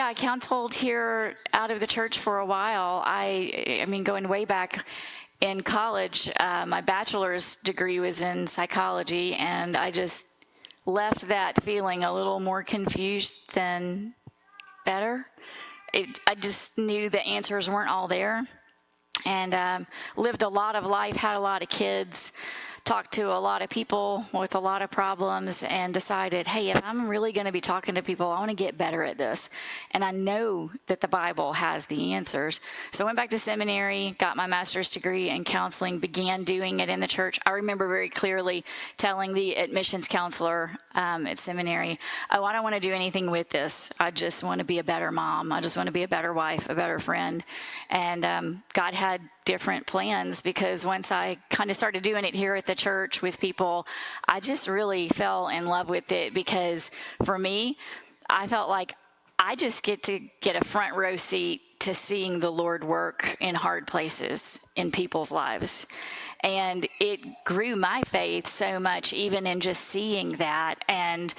I counseled here out of the church for a while. I mean, going way back in college, my bachelor's degree was in psychology, and I just left that feeling a little more confused than better. I just knew the answers weren't all there, and lived a lot of life, had a lot of kids, talked to a lot of people with a lot of problems, and decided, hey, if I'm really going to be talking to people, I want to get better at this. And I know that the Bible has the answers. So I went back to seminary, got my master's degree in counseling, began doing it in the church. I remember very clearly telling the admissions counselor at seminary, oh, I don't want to do anything with this. I just want to be a better mom. I just want to be a better wife, a better friend. And God had different plans, because once I kind of started doing it here at the church with people, I just really fell in love with it, because for me, I felt like I just get to get a front row seat to seeing the Lord work in hard places in people's lives. And it grew my faith so much, even in just seeing that. And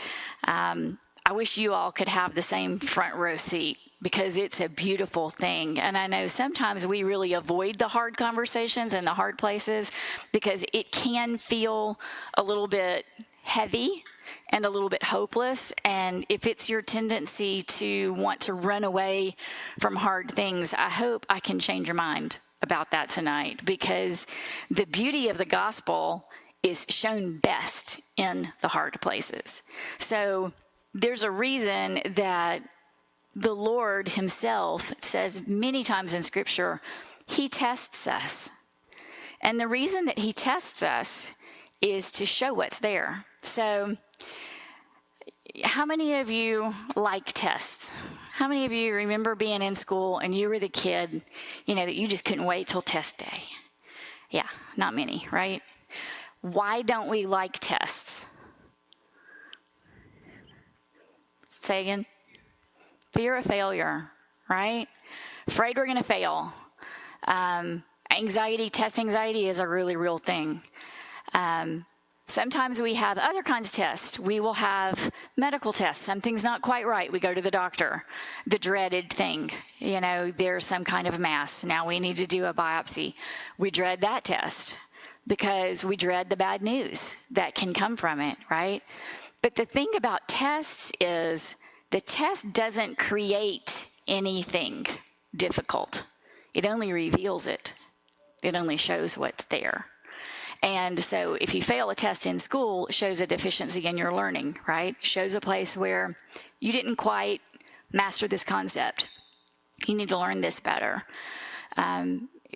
I wish you all could have the same front row seat, because it's a beautiful thing. And I know sometimes we really avoid the hard conversations and the hard places, because it can feel a little bit heavy and a little bit hopeless. And if it's your tendency to want to run away from hard things, I hope I can change your mind about that tonight, because the beauty of the gospel is shown best in the hard places. So there's a reason that the Lord himself says many times in Scripture, he tests us. And the reason that he tests us is to show what's there. So how many of you like tests? How many of you remember being in school and you were the kid, that you just couldn't wait till test day? Yeah, not many, right? Why don't we like tests? Say again. Fear of failure, right? Afraid we're going to fail. Test anxiety is a really real thing. Sometimes we have other kinds of tests. We will have medical tests. Something's not quite right. We go to the doctor. The dreaded thing, there's some kind of mass. Now we need to do a biopsy. We dread that test because we dread the bad news that can come from it, right? But the thing about tests is, the test doesn't create anything difficult. It only reveals it. It only shows what's there. And so if you fail a test in school, it shows a deficiency in your learning, right? It shows a place where you didn't quite master this concept. You need to learn this better.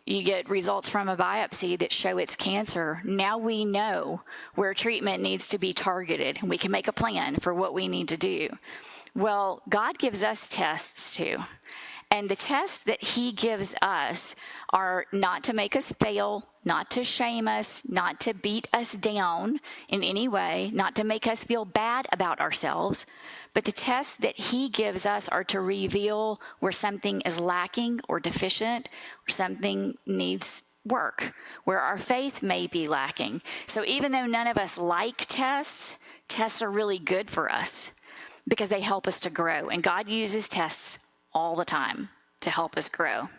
You get results from a biopsy that show it's cancer. Now we know where treatment needs to be targeted, and we can make a plan for what we need to do. Well, God gives us tests too. And the tests that he gives us are not to make us fail, not to shame us, not to beat us down in any way, not to make us feel bad about ourselves. But the tests that he gives us are to reveal where something is lacking or deficient, or something needs work, where our faith may be lacking. So even though none of us like tests, tests are really good for us, because they help us to grow. And God uses tests all the time to help us grow.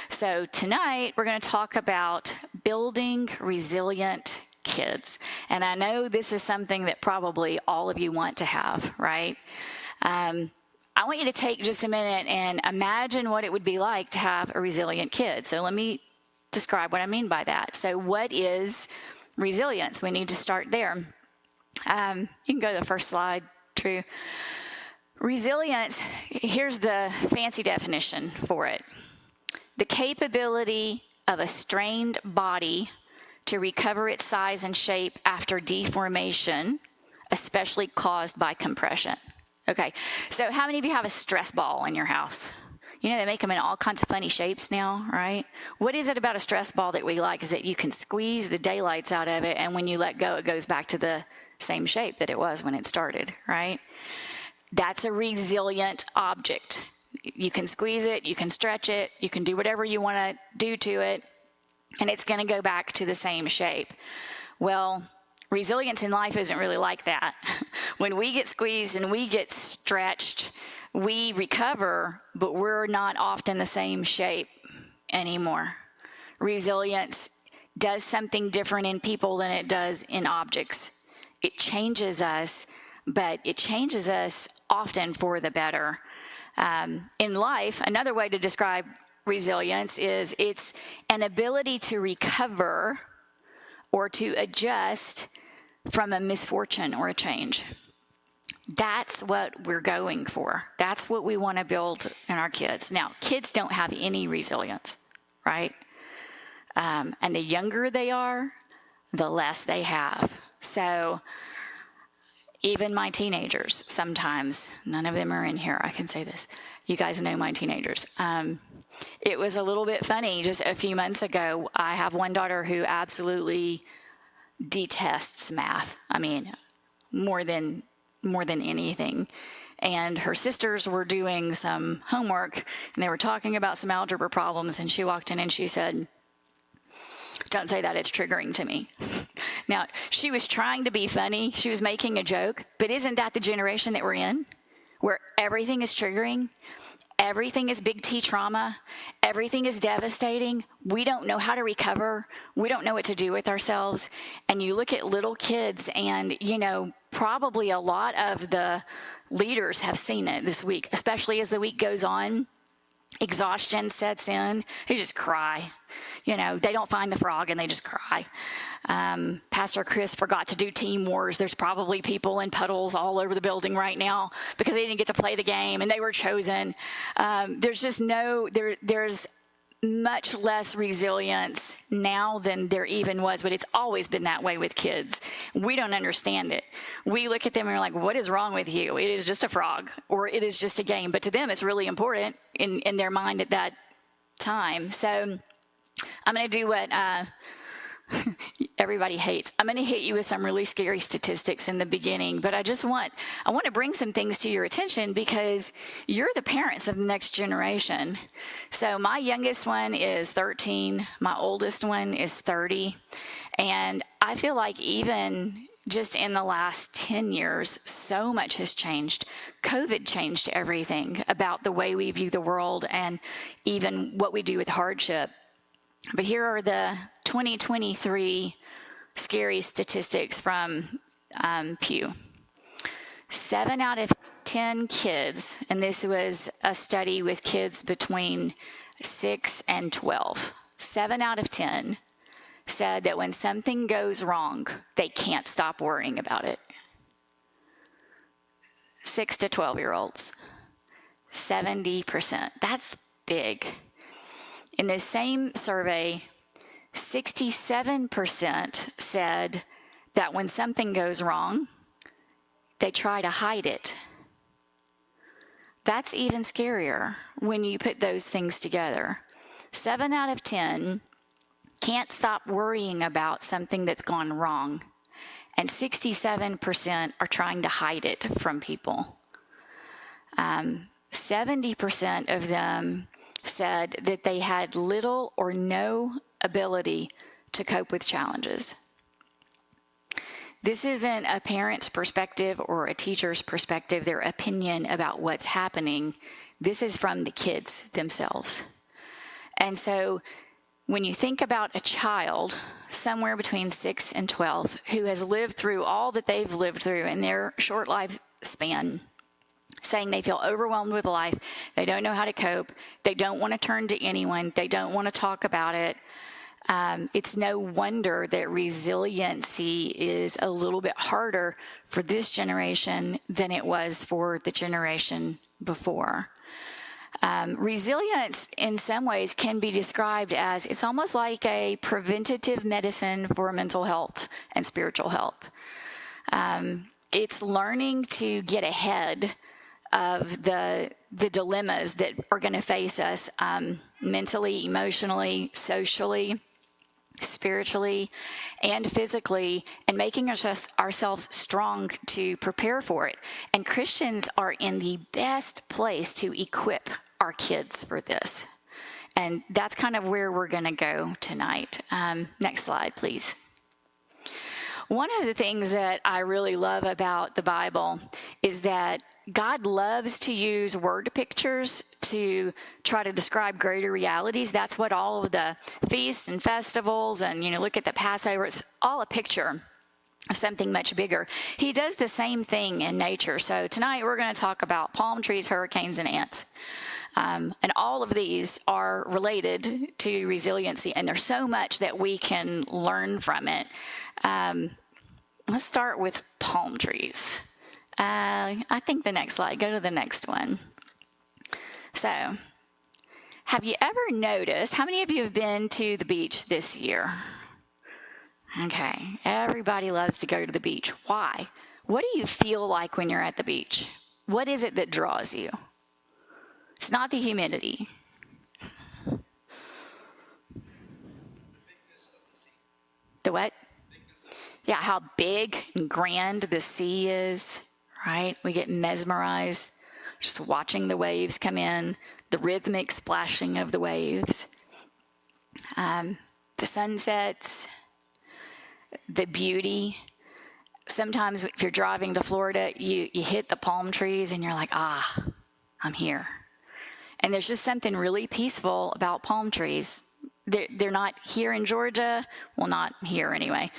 So tonight, we're going to talk about building resilient kids. And I know this is something that probably all of you want to have, right? I want you to take just a minute and imagine what it would be like to have a resilient kid. So let me describe what I mean by that. So what is resilience? We need to start there. You can go to the first slide. True. Resilience, here's the fancy definition for it. The capability of a strained body to recover its size and shape after deformation, especially caused by compression. Okay, so how many of you have a stress ball in your house? They make them in all kinds of funny shapes now, right? What is it about a stress ball that we like is that you can squeeze the daylights out of it, and when you let go, it goes back to the same shape that it was when it started, right? That's a resilient object. You can squeeze it, you can stretch it, you can do whatever you want to do to it, and it's going to go back to the same shape. Well, resilience in life isn't really like that. When we get squeezed and we get stretched, We recover, but we're not often the same shape anymore. Resilience does something different in people than it does in objects. It changes us, but it changes us often for the better. In life, another way to describe resilience is it's an ability to recover or to adjust from a misfortune or a change. That's what we're going for. That's what we want to build in our kids. Now, kids don't have any resilience, right? And the younger they are, the less they have. So even my teenagers, sometimes, none of them are in here, I can say this. You guys know my teenagers. It was a little bit funny. Just a few months ago, I have one daughter who absolutely detests math. I mean, more than anything. And her sisters were doing some homework, and they were talking about some algebra problems, and she walked in and she said, "Don't say that, it's triggering to me." Now, she was trying to be funny. She was making a joke, but isn't that the generation that we're in, where everything is triggering? Everything is big T trauma. Everything is devastating. We don't know how to recover. We don't know what to do with ourselves. And you look at little kids, and, probably a lot of the leaders have seen it this week, especially as the week goes on. Exhaustion sets in. They just cry. They don't find the frog and they just cry. Pastor Chris forgot to do team wars. There's probably people in puddles all over the building right now because they didn't get to play the game and they were chosen. There's much less resilience now than there even was, but it's always been that way with kids. We don't understand it. We look at them and we're like, what is wrong with you? It is just a frog, or it is just a game. But to them, it's really important in their mind at that time. So I'm going to do what everybody hates. I'm going to hit you with some really scary statistics in the beginning, but I want to bring some things to your attention because you're the parents of the next generation. So my youngest one is 13. My oldest one is 30. And I feel like even just in the last 10 years, so much has changed. COVID changed everything about the way we view the world and even what we do with hardship. But here are the 2023 scary statistics from Pew. 7 out of 10 kids, and this was a study with kids between 6 and 12, 7 out of 10 said that when something goes wrong, they can't stop worrying about it. 6 to 12-year-olds, 70%. That's big. In the same survey, 67% said that when something goes wrong, they try to hide it. That's even scarier when you put those things together. 7 out of 10 can't stop worrying about something that's gone wrong, and 67% are trying to hide it from people. 70% of them said that they had little or no ability to cope with challenges. This isn't a parent's perspective or a teacher's perspective, their opinion about what's happening. This is from the kids themselves. And so when you think about a child somewhere between 6 and 12 who has lived through all that they've lived through in their short lifespan, saying they feel overwhelmed with life, they don't know how to cope, they don't want to turn to anyone, they don't want to talk about it, it's no wonder that resiliency is a little bit harder for this generation than it was for the generation before. Resilience in some ways can be described as, it's almost like a preventative medicine for mental health and spiritual health. It's learning to get ahead of the dilemmas that are going to face us mentally, emotionally, socially, spiritually, and physically, and making ourselves strong to prepare for it. And Christians are in the best place to equip our kids for this. And that's kind of where we're going to go tonight. Next slide, please. One of the things that I really love about the Bible is that God loves to use word pictures to try to describe greater realities. That's what all of the feasts and festivals and, look at the Passover. It's all a picture of something much bigger. He does the same thing in nature. So tonight we're going to talk about palm trees, hurricanes, and ants. And all of these are related to resiliency, and there's so much that we can learn from it. Let's start with palm trees. I think the next slide, go to the next one. So, have you ever noticed, how many of you have been to the beach this year? Okay, everybody loves to go to the beach. Why? What do you feel like when you're at the beach? What is it that draws you? It's not the humidity. The what? Yeah, how big and grand the sea is, right? We get mesmerized just watching the waves come in, the rhythmic splashing of the waves, the sunsets, the beauty. Sometimes if you're driving to Florida, you hit the palm trees and you're like, I'm here. And there's just something really peaceful about palm trees. They're not here in Georgia. Well, not here anyway.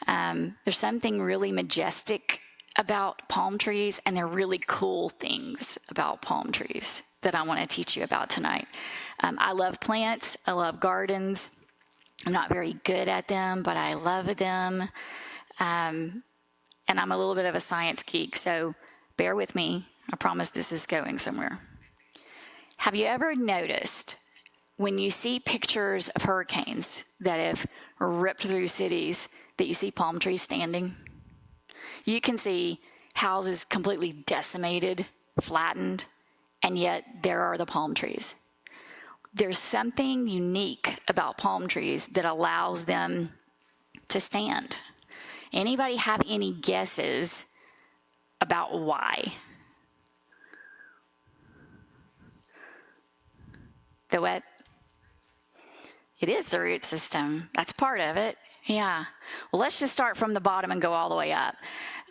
There's something really majestic about palm trees, and they're really cool things about palm trees that I want to teach you about tonight. I love plants. I love gardens. I'm not very good at them, but I love them. And I'm a little bit of a science geek, so bear with me. I promise this is going somewhere. Have you ever noticed when you see pictures of hurricanes that have ripped through cities that you see palm trees standing? You can see houses completely decimated, flattened, and yet there are the palm trees. There's something unique about palm trees that allows them to stand. Anybody have any guesses about why? The what? It is the root system. That's part of it. Yeah. Well, let's just start from the bottom and go all the way up.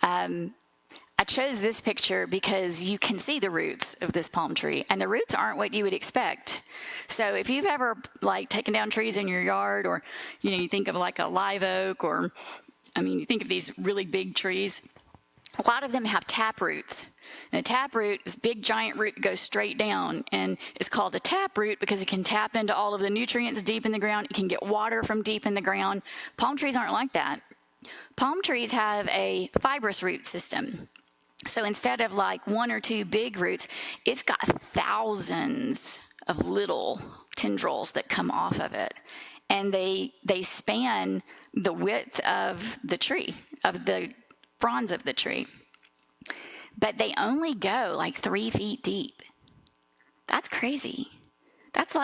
I chose this picture because you can see the roots of this palm tree, and the roots aren't what you would expect. So if you've ever taken down trees in your yard, or you think of like a live oak, or you think of these really big trees, a lot of them have tap roots. And a tap root is a big giant root that goes straight down, and it's called a tap root because it can tap into all of the nutrients deep in the ground. It can get water from deep in the ground. Palm trees aren't like that. Palm trees have a fibrous root system. So instead of one or two big roots, it's got thousands of little tendrils that come off of it. And they span the width of the tree, of the fronds of the tree. But they only go 3 feet deep. That's crazy. That's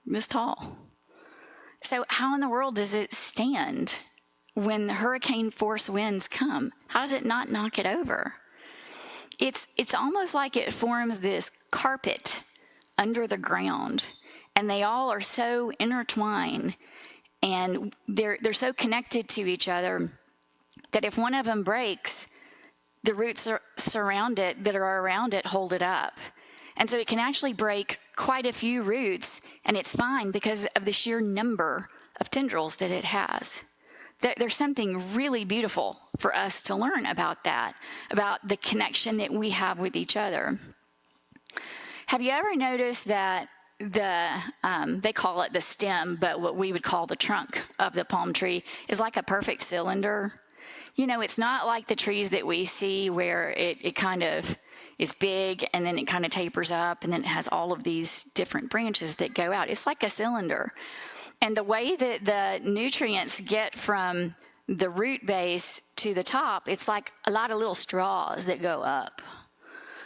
this tall. So how in the world does it stand when the hurricane force winds come? How does it not knock it over? It's almost like it forms this carpet under the ground, and they all are so intertwined, and they're so connected to each other that if one of them breaks, the roots that are around it hold it up. And so it can actually break quite a few roots, and it's fine because of the sheer number of tendrils that it has. There's something really beautiful for us to learn about that, about the connection that we have with each other. Have you ever noticed that they call it the stem, but what we would call the trunk of the palm tree is like a perfect cylinder? It's not like the trees that we see where it kind of is big and then it kind of tapers up and then it has all of these different branches that go out. It's like a cylinder. And the way that the nutrients get from the root base to the top, it's like a lot of little straws that go up.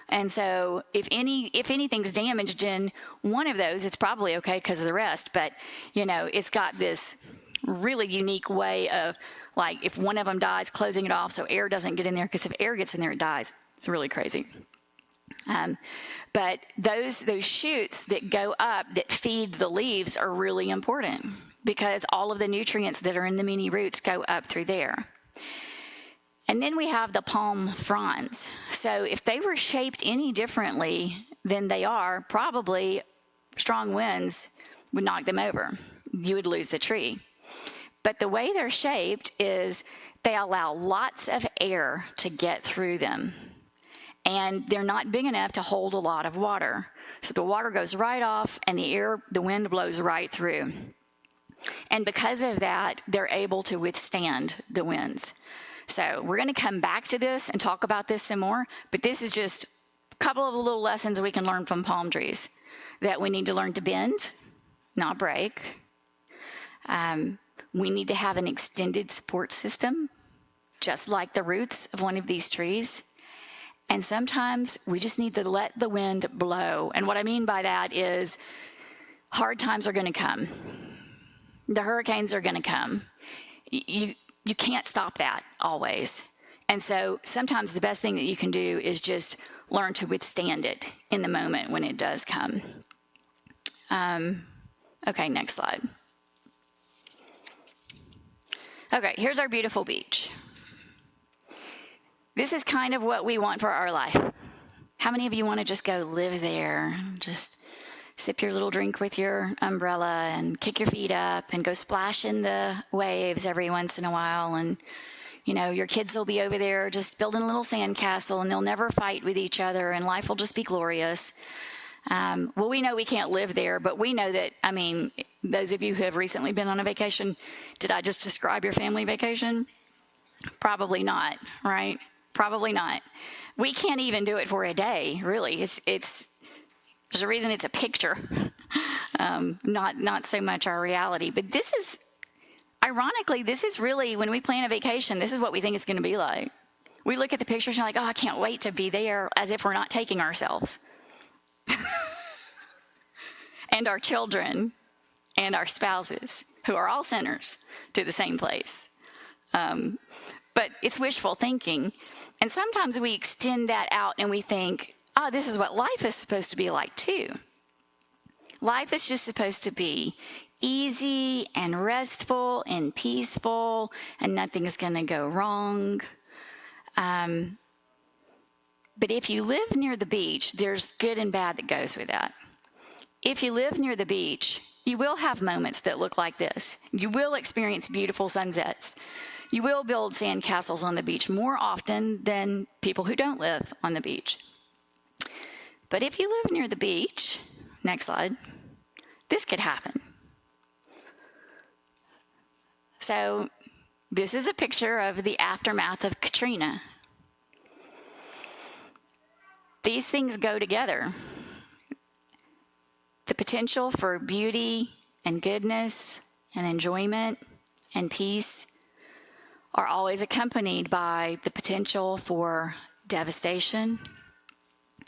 And so if anything's damaged in one of those, it's probably okay because of the rest. But, it's got this really unique way of, if one of them dies, closing it off so air doesn't get in there, because if air gets in there, it dies. It's really crazy. But those shoots that go up that feed the leaves are really important because all of the nutrients that are in the mini roots go up through there. And then we have the palm fronds. So if they were shaped any differently than they are, probably strong winds would knock them over. You would lose the tree. But the way they're shaped is they allow lots of air to get through them. And they're not big enough to hold a lot of water. So the water goes right off and the wind blows right through. And because of that, they're able to withstand the winds. So we're going to come back to this and talk about this some more, but this is just a couple of little lessons we can learn from palm trees, that we need to learn to bend, not break. We need to have an extended support system, just like the roots of one of these trees. And sometimes we just need to let the wind blow. And what I mean by that is hard times are going to come. The hurricanes are going to come. You can't stop that always. And so sometimes the best thing that you can do is just learn to withstand it in the moment when it does come. Okay, next slide. Okay, here's our beautiful beach. This is kind of what we want for our life. How many of you want to just go live there? Just sip your little drink with your umbrella and kick your feet up and go splash in the waves every once in a while. And, you know, your kids will be over there just building a little sandcastle and they'll never fight with each other and life will just be glorious. Well, we know we can't live there, but we know that, I mean, those of you who have recently been on a vacation, did I just describe your family vacation? Probably not, right? Probably not. We can't even do it for a day, really. There's a reason it's a picture, not so much our reality. But this is, ironically, this is really, when we plan a vacation, this is what we think it's going to be like. We look at the pictures and like, oh, I can't wait to be there, as if we're not taking ourselves. And our children and our spouses, who are all sinners, to the same place. But it's wishful thinking. And sometimes we extend that out and we think, oh, this is what life is supposed to be like too. Life is just supposed to be easy and restful and peaceful and nothing's going to go wrong. But if you live near the beach, there's good and bad that goes with that. If you live near the beach, you will have moments that look like this. You will experience beautiful sunsets. You will build sandcastles on the beach more often than people who don't live on the beach. But if you live near the beach, next slide, this could happen. So this is a picture of the aftermath of Katrina. These things go together. The potential for beauty and goodness and enjoyment and peace are always accompanied by the potential for devastation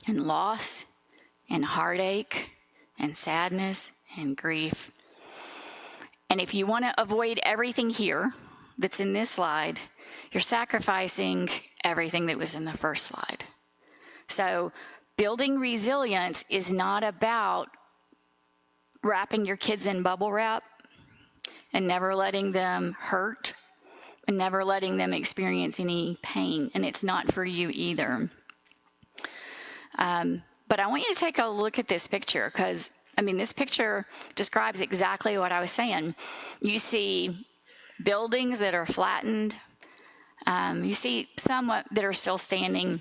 and loss and heartache and sadness and grief. And if you want to avoid everything here that's in this slide, you're sacrificing everything that was in the first slide. So building resilience is not about wrapping your kids in bubble wrap and never letting them hurt and never letting them experience any pain. And it's not for you either. But I want you to take a look at this picture because, I mean, this picture describes exactly what I was saying. You see buildings that are flattened. You see some that are still standing.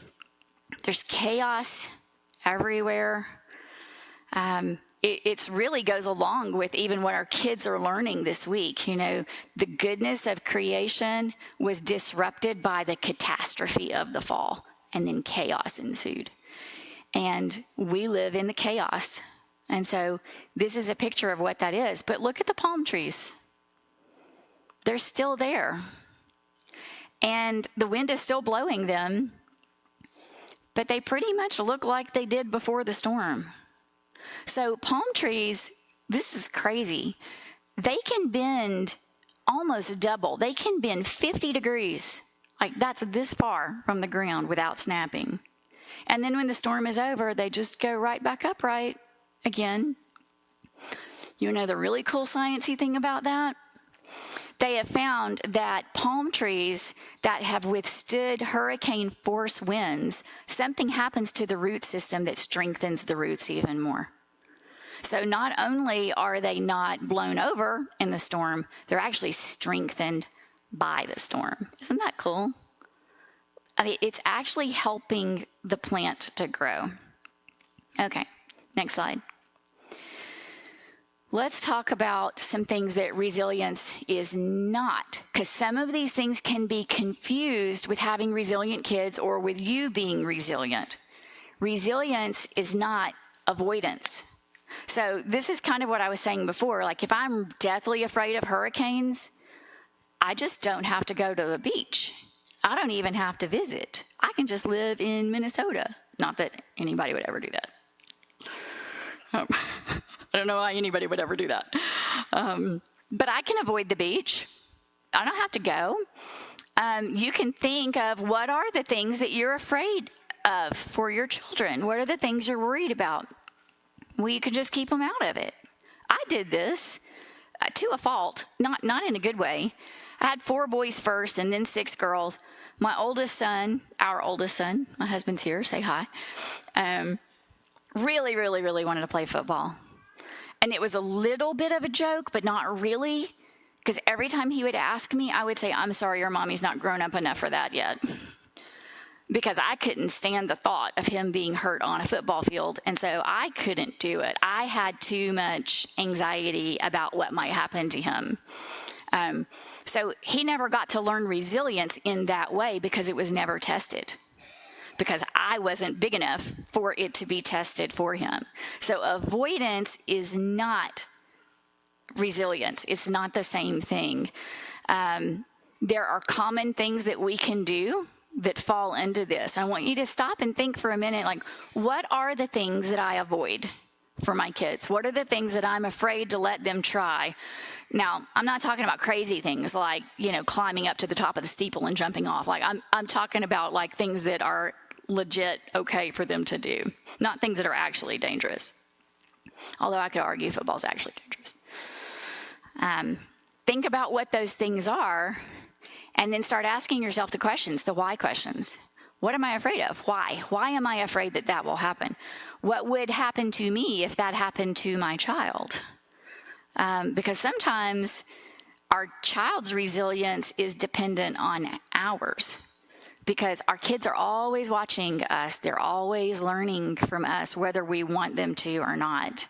There's chaos everywhere. It really goes along with even what our kids are learning this week. You know, the goodness of creation was disrupted by the catastrophe of the fall, and then chaos ensued. And we live in the chaos. And so this is a picture of what that is. But look at the palm trees. They're still there. And the wind is still blowing them, but they pretty much look like they did before the storm. So palm trees, this is crazy. They can bend almost double. They can bend 50 degrees. Like that's this far from the ground without snapping. And then when the storm is over, they just go right back upright again. You know the really cool sciencey thing about that? They have found that palm trees that have withstood hurricane force winds, something happens to the root system that strengthens the roots even more. So not only are they not blown over in the storm, they're actually strengthened by the storm. Isn't that cool? I mean, it's actually helping the plant to grow. Okay, next slide. Let's talk about some things that resilience is not, because some of these things can be confused with having resilient kids or with you being resilient. Resilience is not avoidance. So this is kind of what I was saying before. Like, if I'm deathly afraid of hurricanes, I just don't have to go to the beach. I don't even have to visit. I can just live in Minnesota. Not that anybody would ever do that. I don't know why anybody would ever do that. But I can avoid the beach. I don't have to go. You can think of what are the things that you're afraid of for your children. What are the things you're worried about? Well, you can just keep them out of it. I did this to a fault, not in a good way. I had 4 boys first and then 6 girls. My oldest son, our oldest son, my husband's here, say hi, really, really, really wanted to play football. And it was a little bit of a joke, but not really, because every time he would ask me, I would say, I'm sorry, your mommy's not grown up enough for that yet. Because I couldn't stand the thought of him being hurt on a football field, and so I couldn't do it. I had too much anxiety about what might happen to him. So he never got to learn resilience in that way because it was never tested, because I wasn't big enough for it to be tested for him. So avoidance is not resilience. It's not the same thing. There are common things that we can do that fall into this. I want you to stop and think for a minute, like, what are the things that I avoid for my kids? What are the things that I'm afraid to let them try? Now, I'm not talking about crazy things like, climbing up to the top of the steeple and jumping off. Like, I'm talking about like things that are legit okay for them to do, not things that are actually dangerous. Although I could argue football's actually dangerous. Think about what those things are, and then start asking yourself the questions, the why questions. What am I afraid of? Why? Why am I afraid that that will happen? What would happen to me if that happened to my child? Because sometimes our child's resilience is dependent on ours, because our kids are always watching us. They're always learning from us, whether we want them to or not.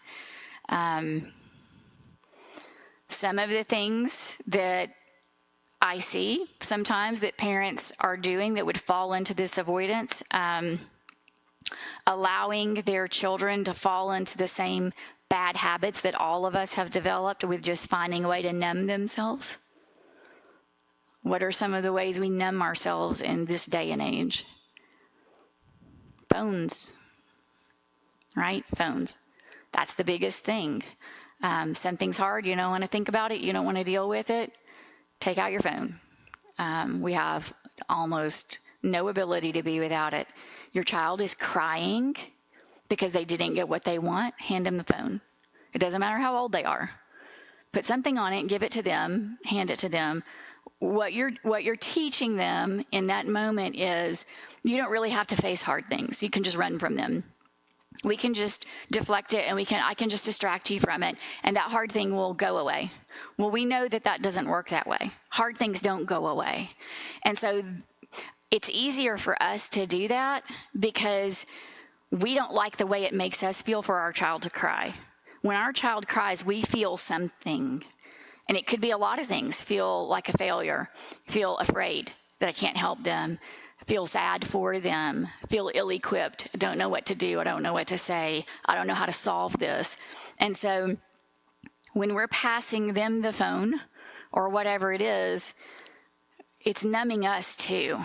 Some of the things that I see sometimes that parents are doing that would fall into this avoidance, allowing their children to fall into the same bad habits that all of us have developed with just finding a way to numb themselves. What are some of the ways we numb ourselves in this day and age? Phones, right? Phones. That's the biggest thing. Something's hard, you don't want to think about it, you don't want to deal with it, take out your phone. We have almost no ability to be without it. Your child is crying because they didn't get what they want, hand them the phone. It doesn't matter how old they are. Put something on it, give it to them, hand it to them. What you're teaching them in that moment is you don't really have to face hard things. You can just run from them. We can just deflect it, and I can just distract you from it, and that hard thing will go away. Well, we know that doesn't work that way. Hard things don't go away. And so it's easier for us to do that because we don't like the way it makes us feel for our child to cry. When our child cries, we feel something. And it could be a lot of things. Feel like a failure, feel afraid that I can't help them, feel sad for them, feel ill-equipped, I don't know what to do, I don't know what to say, I don't know how to solve this. And so when we're passing them the phone or whatever it is, it's numbing us too.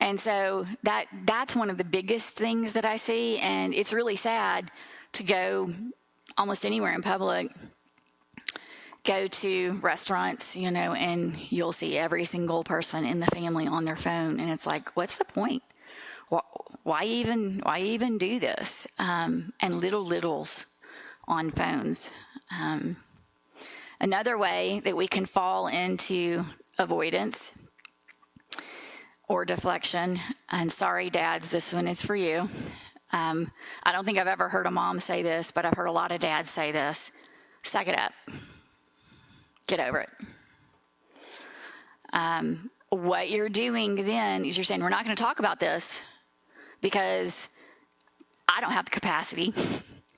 And so that's one of the biggest things that I see, and it's really sad to go almost anywhere in public, go to restaurants, and you'll see every single person in the family on their phone, and it's like, what's the point? Why even do this? And littles on phones. Another way that we can fall into avoidance or deflection, and sorry, dads, this one is for you. I don't think I've ever heard a mom say this, but I've heard a lot of dads say this. Suck it up. Get over it. What you're doing then is you're saying, we're not going to talk about this because I don't have the capacity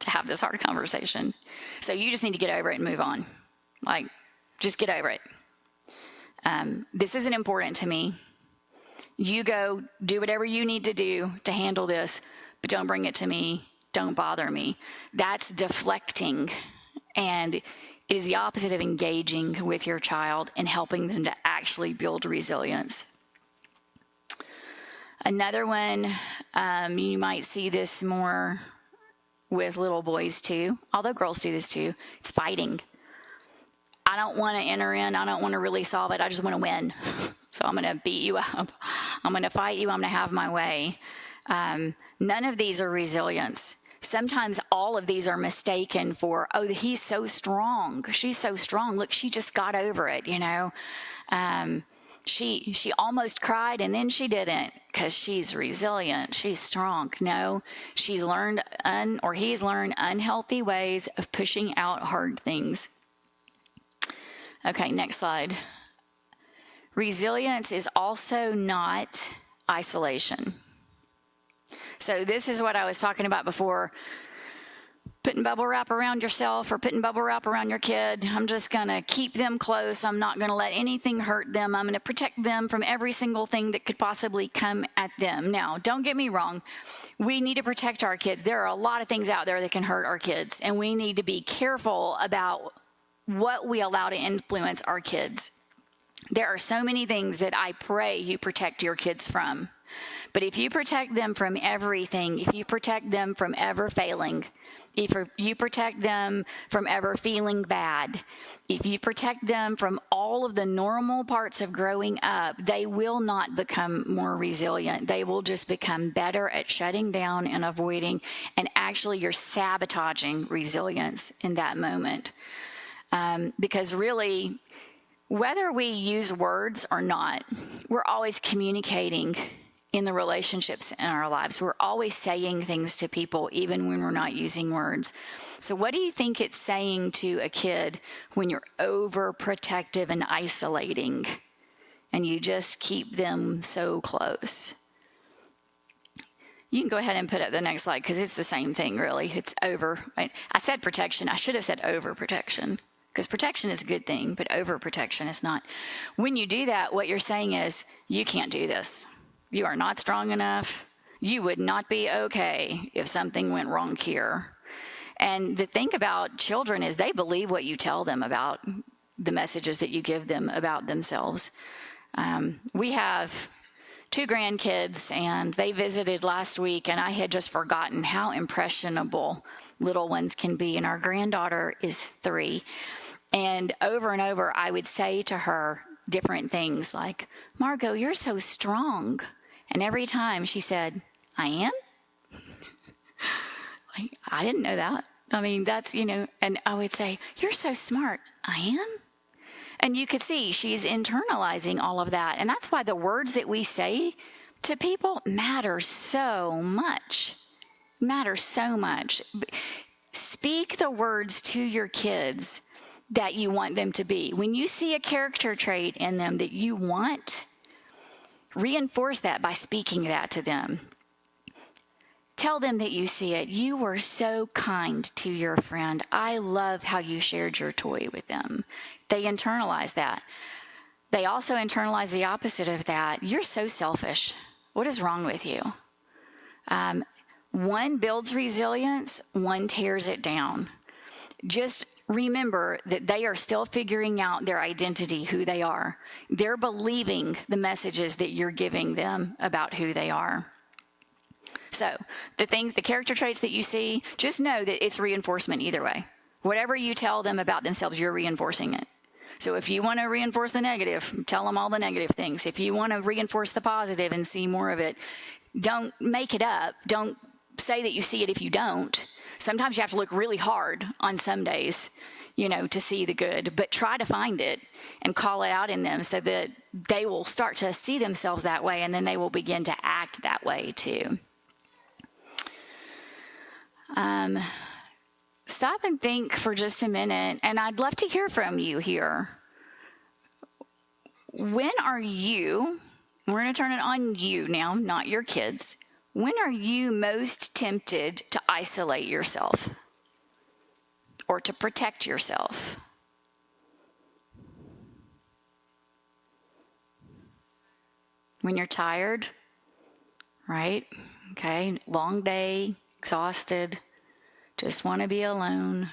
to have this hard conversation. So you just need to get over it and move on. Like, just get over it. This isn't important to me. You go do whatever you need to do to handle this, but don't bring it to me. Don't bother me. That's deflecting. And it is the opposite of engaging with your child and helping them to actually build resilience. Another one, you might see this more with little boys too, although girls do this too. It's fighting. I don't want to enter in. I don't want to really solve it. I just want to win. So I'm going to beat you up. I'm going to fight you. I'm going to have my way. None of these are resilience. Sometimes all of these are mistaken for, oh, he's so strong. She's so strong. Look, she just got over it, you know. She almost cried and then she didn't because she's resilient. She's strong. No, she's learned he's learned unhealthy ways of pushing out hard things. Okay, next slide. Resilience is also not isolation. So this is what I was talking about before. Putting bubble wrap around yourself or putting bubble wrap around your kid. I'm just going to keep them close. I'm not going to let anything hurt them. I'm going to protect them from every single thing that could possibly come at them. Now, don't get me wrong. We need to protect our kids. There are a lot of things out there that can hurt our kids, and we need to be careful about what we allow to influence our kids. There are so many things that I pray you protect your kids from. But if you protect them from everything, if you protect them from ever failing, if you protect them from ever feeling bad, if you protect them from all of the normal parts of growing up, they will not become more resilient. They will just become better at shutting down and avoiding, and actually you're sabotaging resilience in that moment. Because really, whether we use words or not, we're always communicating in the relationships in our lives. We're always saying things to people, even when we're not using words. So what do you think it's saying to a kid when you're overprotective and isolating and you just keep them so close? You can go ahead and put up the next slide because it's the same thing, really. It's over. I said protection. I should have said overprotection, because protection is a good thing, but overprotection is not. When you do that, what you're saying is, you can't do this. You are not strong enough. You would not be okay if something went wrong here. And the thing about children is they believe what you tell them about the messages that you give them about themselves. We have 2 grandkids, and they visited last week, and I had just forgotten how impressionable little ones can be. And our granddaughter is 3. And over, I would say to her different things like, Margot, you're so strong. And every time she said, I am? Like, I didn't know that. I mean, that's, and I would say, you're so smart. I am? And you could see she's internalizing all of that. And that's why the words that we say to people matter so much. Speak the words to your kids that you want them to be. When you see a character trait in them that you want, reinforce that by speaking that to them. Tell them that you see it. You were so kind to your friend. I love how you shared your toy with them. They internalize that. They also internalize the opposite of that. You're so selfish. What is wrong with you? One builds resilience, one tears it down. Just remember that they are still figuring out their identity, who they are. They're believing the messages that you're giving them about who they are. So the character traits that you see, just know that it's reinforcement either way. Whatever you tell them about themselves, you're reinforcing it. So if you want to reinforce the negative, tell them all the negative things. If you want to reinforce the positive and see more of it, don't make it up. Don't say that you see it if you don't. Sometimes you have to look really hard on some days. to see the good, but try to find it and call it out in them so that they will start to see themselves that way, and then they will begin to act that way too. Stop and think for just a minute, and I'd love to hear from you here. When are you, we're going to turn it on you now, not your kids. When are you most tempted to isolate yourself or to protect yourself? When you're tired, right? Okay, long day, exhausted, just want to be alone.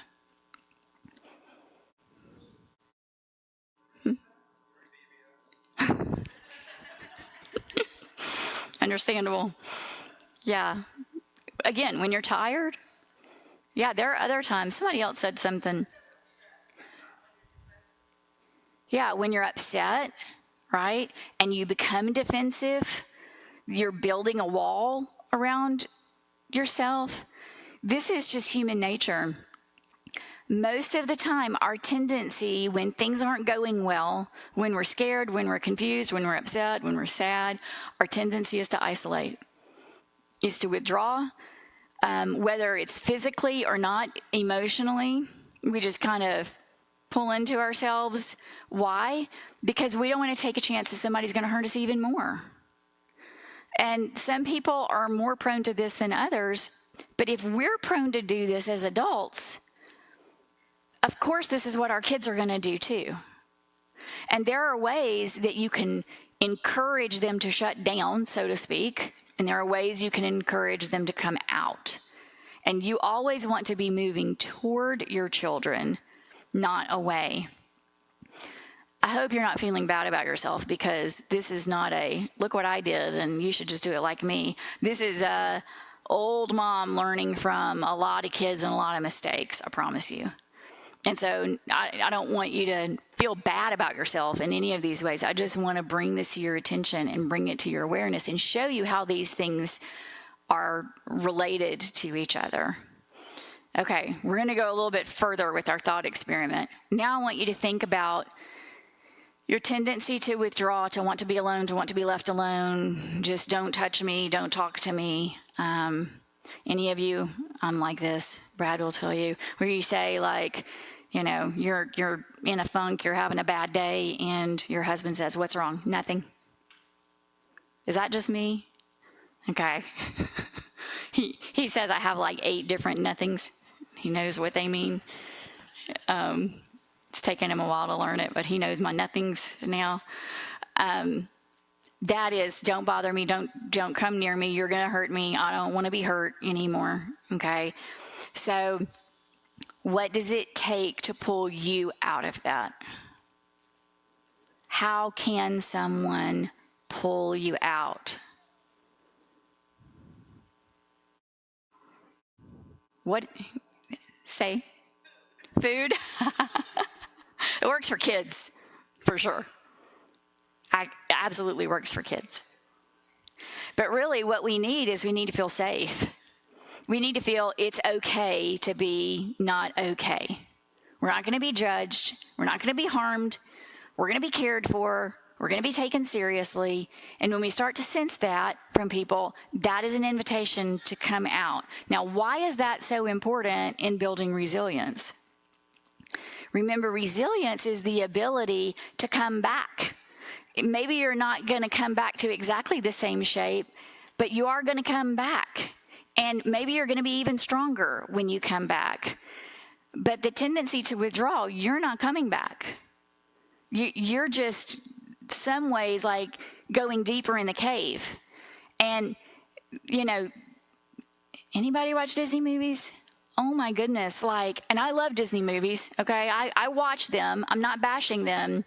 Understandable. Yeah. Again, when you're tired, yeah, there are other times. Somebody else said something. Yeah, when you're upset, right? And you become defensive, you're building a wall around yourself. This is just human nature. Most of the time, our tendency when things aren't going well, when we're scared, when we're confused, when we're upset, when we're sad, our tendency is to isolate, is to withdraw, whether it's physically or not, emotionally. We just kind of pull into ourselves. Why? Because we don't want to take a chance that somebody's going to hurt us even more. And some people are more prone to this than others. But if we're prone to do this as adults, of course, this is what our kids are going to do too. And there are ways that you can encourage them to shut down, so to speak, and there are ways you can encourage them to come out. And you always want to be moving toward your children, not away. I hope you're not feeling bad about yourself, because this is not a, look what I did and you should just do it like me. This is a old mom learning from a lot of kids and a lot of mistakes, I promise you. And so I don't want you to feel bad about yourself in any of these ways. I just want to bring this to your attention and bring it to your awareness and show you how these things are related to each other. Okay, we're going to go a little bit further with our thought experiment. Now I want you to think about your tendency to withdraw, to want to be alone, to want to be left alone. Just don't touch me, don't talk to me. Any of you, I'm like this, Brad will tell you, where you say like, you're in a funk, you're having a bad day, and your husband says, "What's wrong?" "Nothing." Is that just me? Okay. He says I have like 8 different nothings. He knows what they mean. It's taken him a while to learn it, but he knows my nothings now. That is, don't bother me, don't come near me, you're gonna hurt me, I don't wanna be hurt anymore, okay? So what does it take to pull you out of that? How can someone pull you out? What? Say? Food? It works for kids, for sure. It absolutely works for kids. But really what we need is we need to feel safe. We need to feel it's okay to be not okay. We're not going to be judged. We're not going to be harmed. We're going to be cared for. We're going to be taken seriously. And when we start to sense that from people, that is an invitation to come out. Now, why is that so important in building resilience? Remember, resilience is the ability to come back. Maybe you're not going to come back to exactly the same shape, but you are going to come back. And maybe you're going to be even stronger when you come back. But the tendency to withdraw, you're not coming back. You're just some ways like going deeper in the cave. And, anybody watch Disney movies? Oh my goodness, and I love Disney movies, okay? I watch them. I'm not bashing them.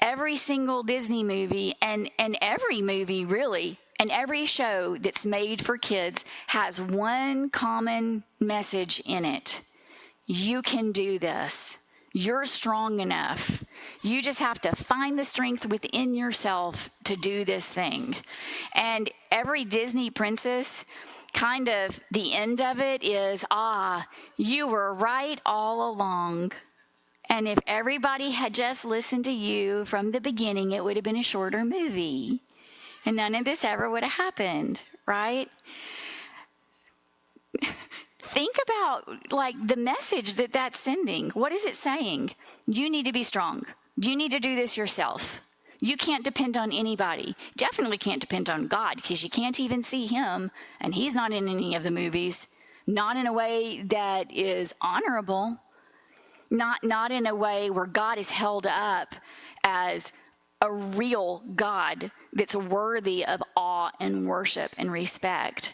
Every single Disney movie and every movie really, and every show that's made for kids has one common message in it. You can do this. You're strong enough. You just have to find the strength within yourself to do this thing. And every Disney princess kind of the end of it is, you were right all along. And if everybody had just listened to you from the beginning, it would have been a shorter movie. And none of this ever would have happened, right? Think about like the message that that's sending. What is it saying? You need to be strong. You need to do this yourself. You can't depend on anybody. Definitely can't depend on God, because you can't even see him, and he's not in any of the movies. Not in a way that is honorable. Not in a way where God is held up as a real God that's worthy of awe and worship and respect.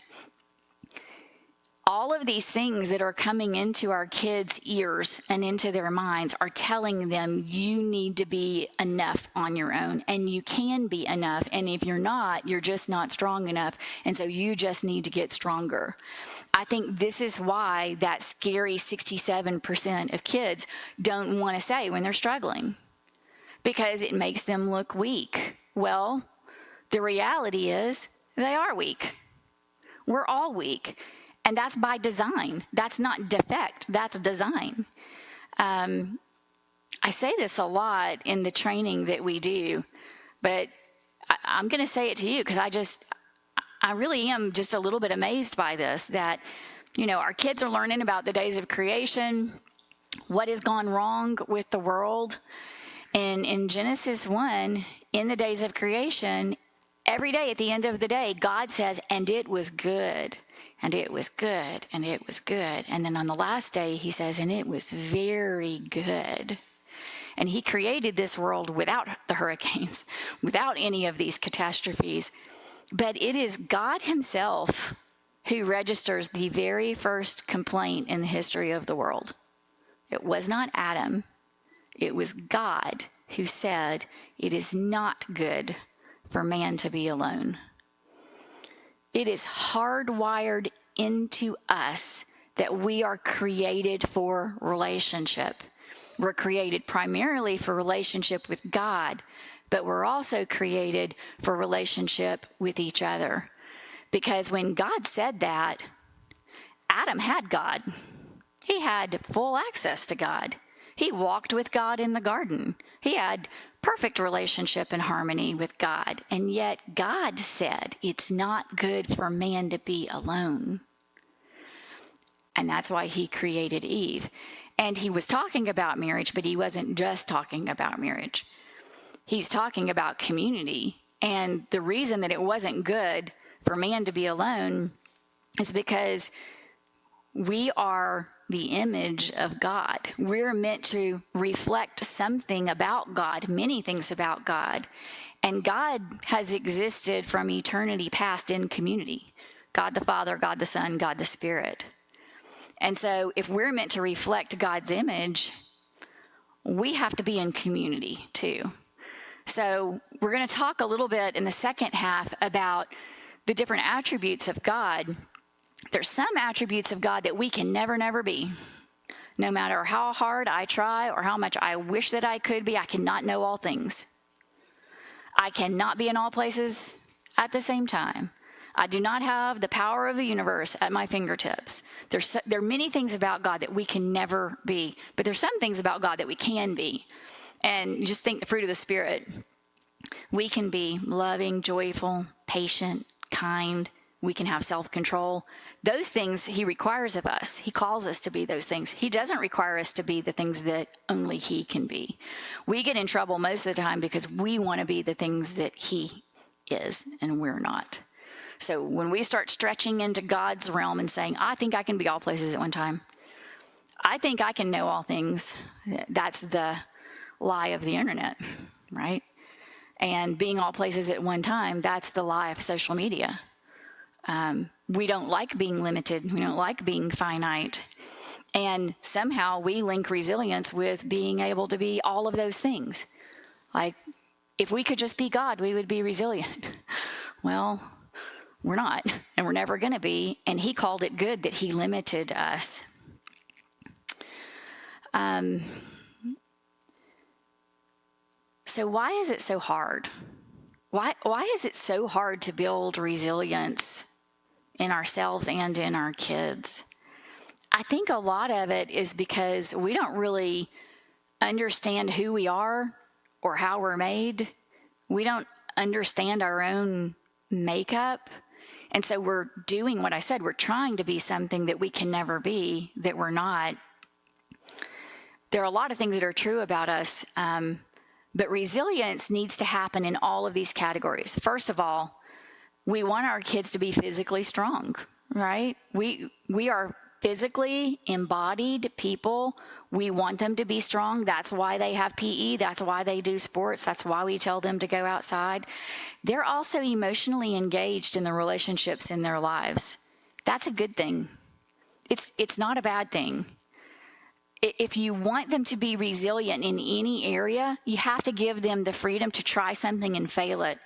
All of these things that are coming into our kids' ears and into their minds are telling them you need to be enough on your own, and you can be enough. And if you're not, you're just not strong enough. And so you just need to get stronger. I think this is why that scary 67% of kids don't want to say when they're struggling, because it makes them look weak. Well, the reality is they are weak. We're all weak. And that's by design. That's not defect. That's design. I say this a lot in the training that we do, but I'm going to say it to you because I really am just a little bit amazed by this, that, our kids are learning about the days of creation, what has gone wrong with the world. And in Genesis 1, in the days of creation, every day at the end of the day, God says, and it was good. And it was good, and it was good. And then on the last day, he says, and it was very good. And he created this world without the hurricanes, without any of these catastrophes. But it is God himself who registers the very first complaint in the history of the world. It was not Adam. It was God who said, it is not good for man to be alone. It is hardwired into us that we are created for relationship. We're created primarily for relationship with God, but we're also created for relationship with each other. Because when God said that, Adam had God. He had full access to God. He walked with God in the garden. He had perfect relationship and harmony with God. And yet God said it's not good for man to be alone. And that's why he created Eve. And he was talking about marriage, but he wasn't just talking about marriage. He's talking about community. And the reason that it wasn't good for man to be alone is because we are the image of God. We're meant to reflect something about God, many things about God. And God has existed from eternity past in community. God the Father, God the Son, God the Spirit. And so if we're meant to reflect God's image, we have to be in community too. So we're going to talk a little bit in the second half about the different attributes of God. There's some attributes of God that we can never be. No matter how hard I try or how much I wish that I could be, I cannot know all things. I cannot be in all places at the same time. I do not have the power of the universe at my fingertips. There are many things about God that we can never be, but there's some things about God that we can be. And just think the fruit of the Spirit. We can be loving, joyful, patient, kind. We can have self-control. Those things he requires of us. He calls us to be those things. He doesn't require us to be the things that only he can be. We get in trouble most of the time because we want to be the things that he is, and we're not. So when we start stretching into God's realm and saying, I think I can be all places at one time. I think I can know all things. That's the lie of the internet, right? And being all places at one time, that's the lie of social media. We don't like being limited. We don't like being finite. And somehow we link resilience with being able to be all of those things. Like, if we could just be God, we would be resilient. Well, we're not, and we're never going to be. And he called it good that he limited us. So why is it so hard? Why is it so hard to build resilience in ourselves and in our kids. I think a lot of it is because we don't really understand who we are or how we're made. We don't understand our own makeup. And so we're doing what I said. We're trying to be something that we can never be, that we're not. There are a lot of things that are true about us, but resilience needs to happen in all of these categories. First of all, we want our kids to be physically strong, right? We are physically embodied people. We want them to be strong. That's why they have PE. That's why they do sports. That's why we tell them to go outside. They're also emotionally engaged in the relationships in their lives. That's a good thing. It's not a bad thing. If you want them to be resilient in any area, you have to give them the freedom to try something and fail it,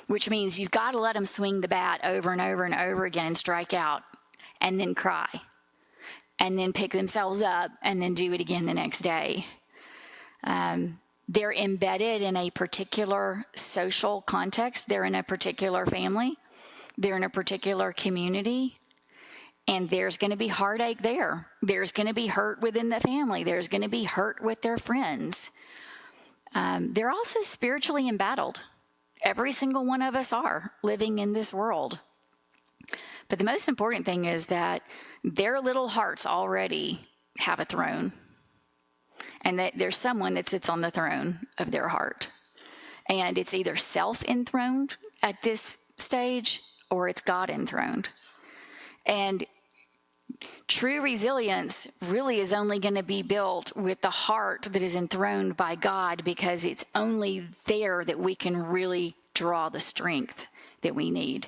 which means you've got to let them swing the bat over and over and over again and strike out and then cry and then pick themselves up and then do it again the next day. They're embedded in a particular social context. They're in a particular family. They're in a particular community. And there's going to be heartache there. There's going to be hurt within the family. There's going to be hurt with their friends. They're also spiritually embattled. Every single one of us are living in this world. But the most important thing is that their little hearts already have a throne. And that there's someone that sits on the throne of their heart. And it's either self-enthroned at this stage or it's God enthroned. And true resilience really is only going to be built with the heart that is enthroned by God, because it's only there that we can really draw the strength that we need.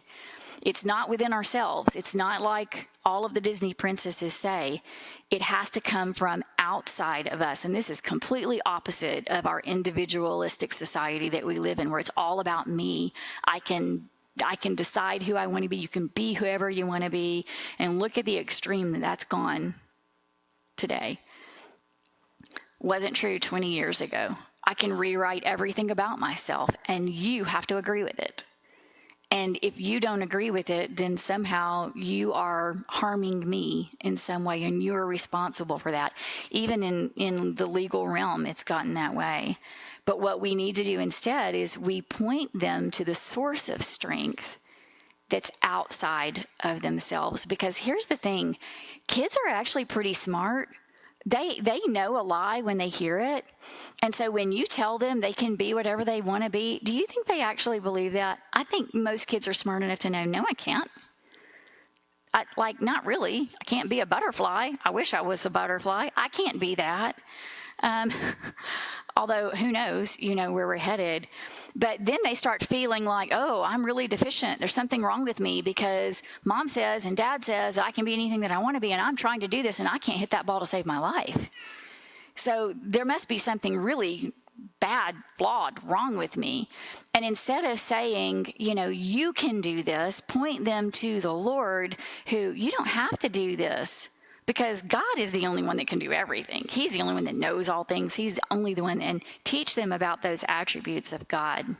It's not within ourselves. It's not like all of the Disney princesses say. It has to come from outside of us. And this is completely opposite of our individualistic society that we live in, where it's all about me. I can decide who I want to be. You can be whoever you want to be. And look at the extreme that's gone today. Wasn't true 20 years ago. I can rewrite everything about myself, and you have to agree with it. And if you don't agree with it, then somehow you are harming me in some way, and you're responsible for that. Even in the legal realm, it's gotten that way. But what we need to do instead is we point them to the source of strength that's outside of themselves. Because here's the thing, kids are actually pretty smart. They know a lie when they hear it. And so when you tell them they can be whatever they want to be, do you think they actually believe that? I think most kids are smart enough to know, no, I can't. Not really. I can't be a butterfly. I wish I was a butterfly. I can't be that. Although who knows, where we're headed. But then they start feeling like, oh, I'm really deficient. There's something wrong with me because mom says and dad says that I can be anything that I want to be, and I'm trying to do this and I can't hit that ball to save my life. So there must be something really bad, flawed, wrong with me. And instead of saying, you can do this, point them to the Lord, who you don't have to do this. Because God is the only one that can do everything. He's the only one that knows all things. He's the only one, and teach them about those attributes of God.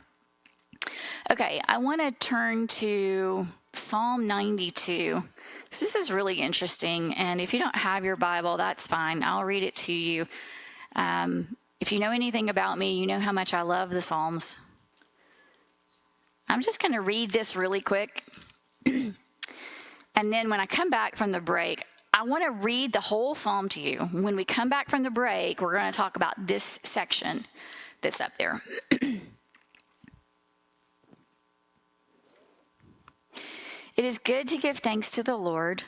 Okay, I want to turn to Psalm 92. This is really interesting, and if you don't have your Bible, that's fine. I'll read it to you. If you know anything about me, you know how much I love the Psalms. I'm just going to read this really quick. And then when I come back from the break, I want to read the whole psalm to you. When we come back from the break, we're going to talk about this section that's up there. It is good to give thanks to the Lord,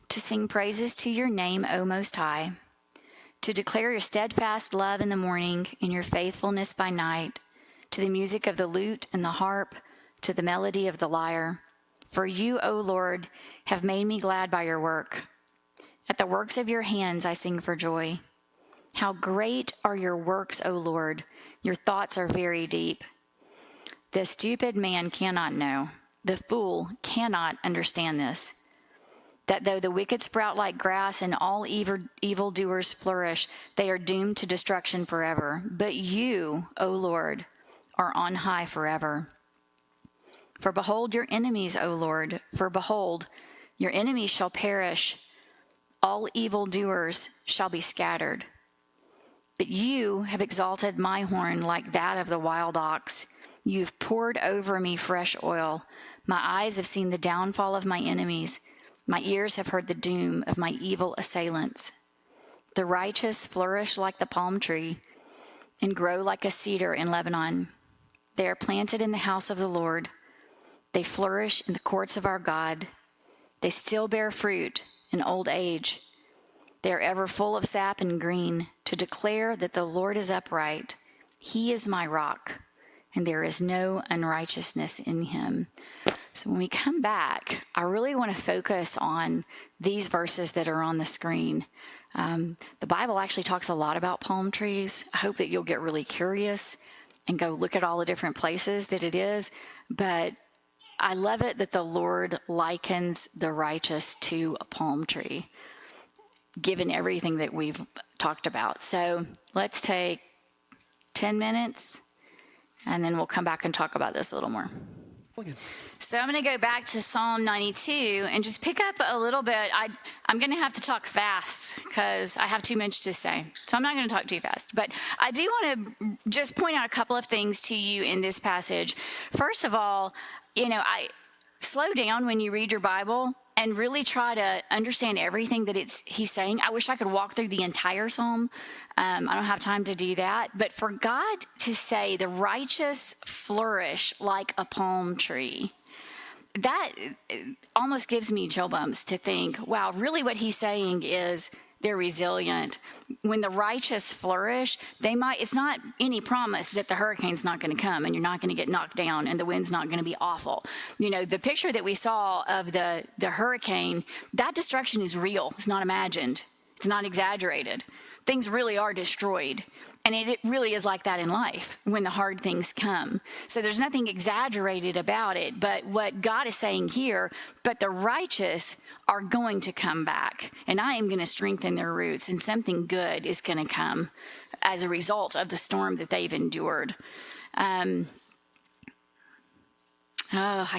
to sing praises to your name, O Most High, to declare your steadfast love in the morning and your faithfulness by night, to the music of the lute and the harp, to the melody of the lyre. For you, O Lord, have made me glad by your work. At the works of your hands I sing for joy. How great are your works, O Lord! Your thoughts are very deep. The stupid man cannot know. The fool cannot understand this. That though the wicked sprout like grass and all evildoers flourish, they are doomed to destruction forever. But you, O Lord, are on high forever. For behold your enemies, O Lord, for behold, your enemies shall perish, all evildoers shall be scattered. But you have exalted my horn like that of the wild ox. You've poured over me fresh oil. My eyes have seen the downfall of my enemies. My ears have heard the doom of my evil assailants. The righteous flourish like the palm tree and grow like a cedar in Lebanon. They are planted in the house of the Lord. They flourish in the courts of our God. They still bear fruit in old age. They are ever full of sap and green, to declare that the Lord is upright. He is my rock, and there is no unrighteousness in him. So when we come back, I really want to focus on these verses that are on the screen. The Bible actually talks a lot about palm trees. I hope that you'll get really curious and go look at all the different places that it is. But I love it that the Lord likens the righteous to a palm tree, given everything that we've talked about. So let's take 10 minutes, and then we'll come back and talk about this a little more. So I'm going to go back to Psalm 92 and just pick up a little bit. I'm going to have to talk fast because I have too much to say. So I'm not going to talk too fast. But I do want to just point out a couple of things to you in this passage. First of all, I slow down when you read your Bible and really try to understand everything that he's saying. I wish I could walk through the entire psalm. I don't have time to do that. But for God to say the righteous flourish like a palm tree, that almost gives me chill bumps to think, wow, really what he's saying is they're resilient. When the righteous flourish, it's not any promise that the hurricane's not going to come and you're not going to get knocked down and the wind's not going to be awful. The picture that we saw of the hurricane, that destruction is real. It's not imagined. It's not exaggerated. Things really are destroyed. And it really is like that in life when the hard things come. So there's nothing exaggerated about it. But what God is saying here, but the righteous are going to come back. And I am going to strengthen their roots. And something good is going to come as a result of the storm that they've endured. I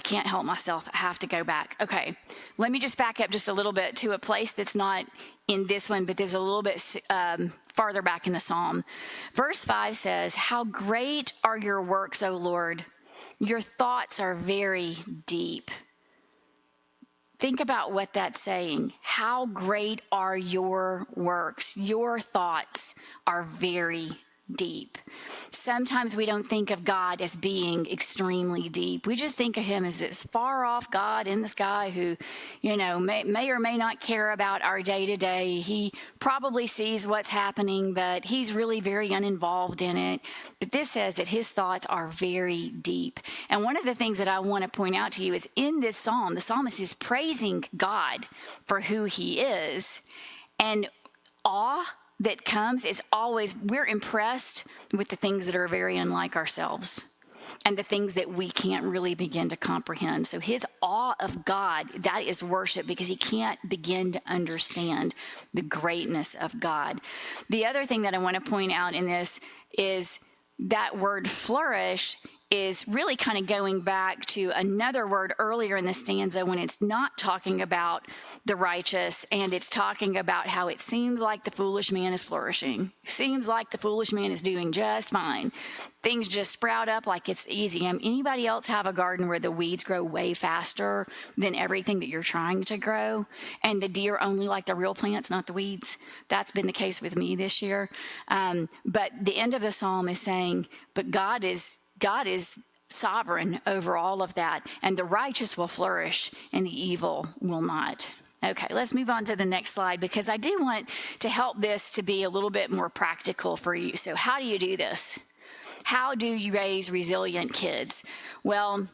can't help myself. I have to go back. Okay, let me just back up just a little bit to a place that's not in this one, but there's a little bit farther back in the psalm. Verse 5 says, "How great are your works, O Lord! Your thoughts are very deep." Think about what that's saying. How great are your works? Your thoughts are very deep. Sometimes we don't think of God as being extremely deep. We just think of him as this far off God in the sky who, may or may not care about our day to day. He probably sees what's happening, but he's really very uninvolved in it. But this says that his thoughts are very deep. And one of the things that I want to point out to you is in this psalm, the psalmist is praising God for who he is. And awe that comes is always, we're impressed with the things that are very unlike ourselves and the things that we can't really begin to comprehend. So his awe of God, that is worship because he can't begin to understand the greatness of God. The other thing that I want to point out in this is that word flourish is really kind of going back to another word earlier in the stanza when it's not talking about the righteous and it's talking about how it seems like the foolish man is flourishing. It seems like the foolish man is doing just fine. Things just sprout up like it's easy. Anybody else have a garden where the weeds grow way faster than everything that you're trying to grow? And the deer only like the real plants, not the weeds? That's been the case with me this year. But the end of the psalm is saying, but God is sovereign over all of that, and the righteous will flourish and the evil will not. Okay, let's move on to the next slide because I do want to help this to be a little bit more practical for you. So how do you do this? How do you raise resilient kids? Well,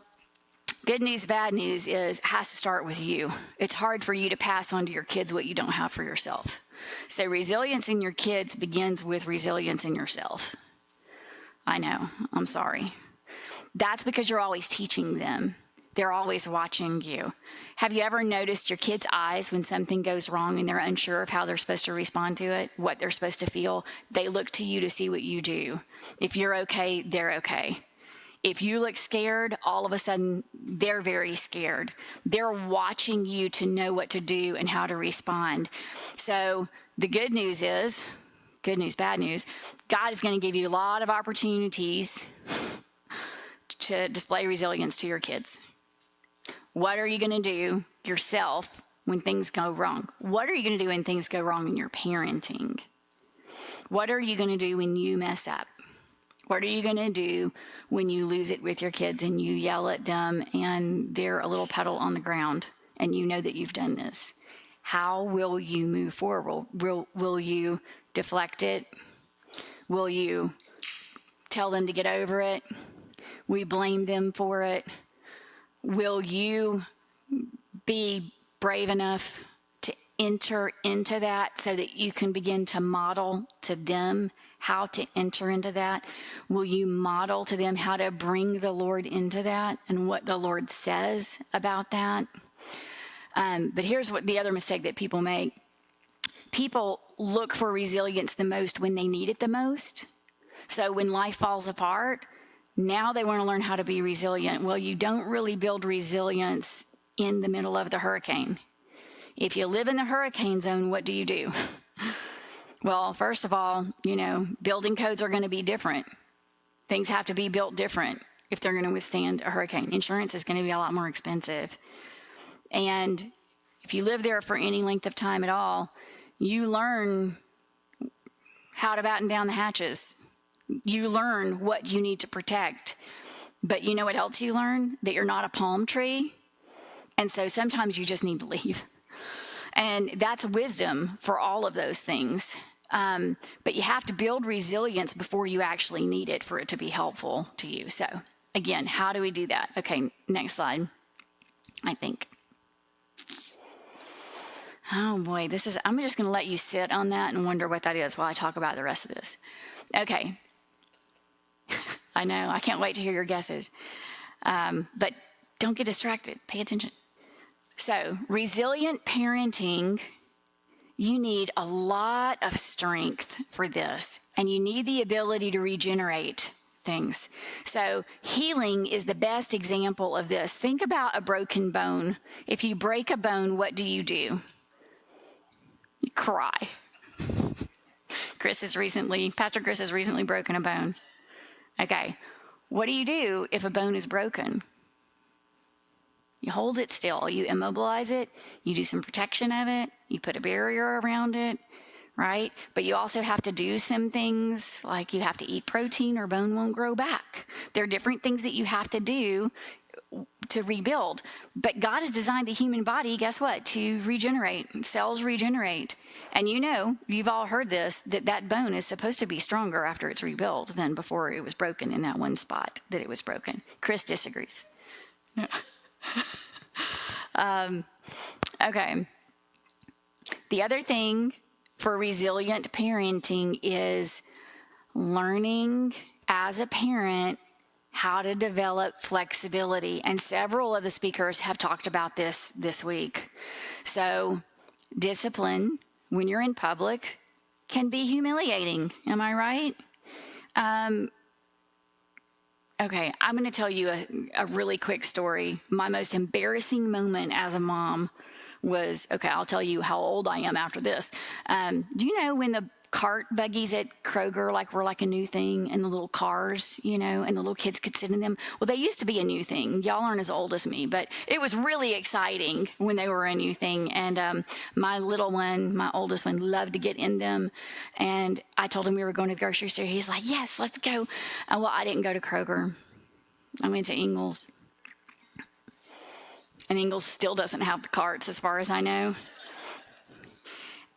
good news, bad news is it has to start with you. It's hard for you to pass on to your kids what you don't have for yourself. So resilience in your kids begins with resilience in yourself. I know, I'm sorry. That's because you're always teaching them. They're always watching you. Have you ever noticed your kids' eyes when something goes wrong and they're unsure of how they're supposed to respond to it, what they're supposed to feel? They look to you to see what you do. If you're okay, they're okay. if you look scared, all of a sudden they're very scared. They're watching you to know what to do and how to respond. So the good news is, good news, bad news, God is going to give you a lot of opportunities to display resilience to your kids. What are you going to do yourself when things go wrong? What are you going to do when things go wrong in your parenting? What are you going to do when you mess up? What are you going to do when you lose it with your kids and you yell at them and they're a little puddle on the ground and you know that you've done this? How will you move forward? Will you deflect it? Will you tell them to get over it? Will you blame them for it? Will you be brave enough to enter into that so that you can begin to model to them how to enter into that? Will you model to them how to bring the Lord into that and what the Lord says about that? But here's what the other mistake that people make. People look for resilience the most when they need it the most. So when life falls apart, now they want to learn how to be resilient. Well, you don't really build resilience in the middle of the hurricane. If you live in the hurricane zone, what do? Well, first of all, building codes are going to be different. Things have to be built different if they're going to withstand a hurricane. Insurance is going to be a lot more expensive. And if you live there for any length of time at all, you learn how to batten down the hatches. You learn what you need to protect. But you know what else you learn? That you're not a palm tree. And so sometimes you just need to leave. And that's wisdom for all of those things. But you have to build resilience before you actually need it for it to be helpful to you. So again, how do we do that? Okay, next slide, I think. Oh boy, I'm just going to let you sit on that and wonder what that is while I talk about the rest of this. Okay. I know, I can't wait to hear your guesses. But don't get distracted. Pay attention. So, resilient parenting, you need a lot of strength for this, and you need the ability to regenerate things. So, healing is the best example of this. Think about a broken bone. If you break a bone, what do? You cry. Pastor Chris has recently broken a bone. Okay, what do you do if a bone is broken? You hold it still, you immobilize it, you do some protection of it, you put a barrier around it, right? But you also have to do some things, like you have to eat protein or bone won't grow back. There are different things that you have to do to rebuild. But God has designed the human body, guess what? To regenerate. Cells regenerate. And you've all heard this, that bone is supposed to be stronger after it's rebuilt than before it was broken in that one spot that it was broken. Chris disagrees. No. Okay. The other thing for resilient parenting is learning as a parent how to develop flexibility. And several of the speakers have talked about this week. So discipline when you're in public can be humiliating. Am I right? Okay, I'm going to tell you a really quick story. My most embarrassing moment as a mom was, I'll tell you how old I am after this. Do you know when the cart buggies at Kroger were like a new thing, and the little cars, and the little kids could sit in them? Well, they used to be a new thing. Y'all aren't as old as me, but it was really exciting when they were a new thing. And my little one, my oldest one, loved to get in them. And I told him we were going to the grocery store. He's like, yes, let's go. Well, I didn't go to Kroger. I went to Ingles. And Ingles still doesn't have the carts as far as I know.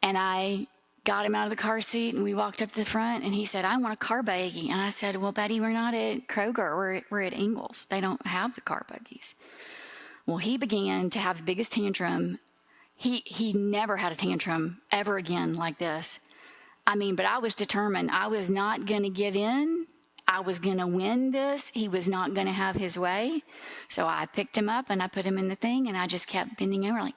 And I got him out of the car seat, and we walked up to the front, and he said, I want a car buggy. And I said, well, buddy, we're not at Kroger. We're at Ingles. They don't have the car buggies. Well, he began to have the biggest tantrum. He never had a tantrum ever again like this. But I was determined. I was not going to give in. I was going to win this. He was not going to have his way. So I picked him up, and I put him in the thing, and I just kept bending over like,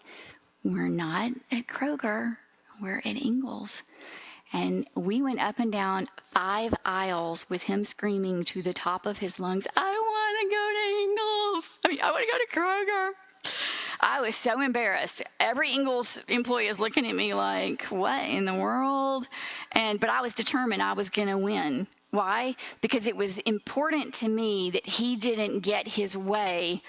we're not at Kroger. We're at Ingles. And we went up and down 5 aisles with him screaming to the top of his lungs, I I want to go to Kroger. I was so embarrassed. Every Ingles employee is looking at me like, what in the world? But I was determined I was going to win. Why? Because it was important to me that he didn't get his way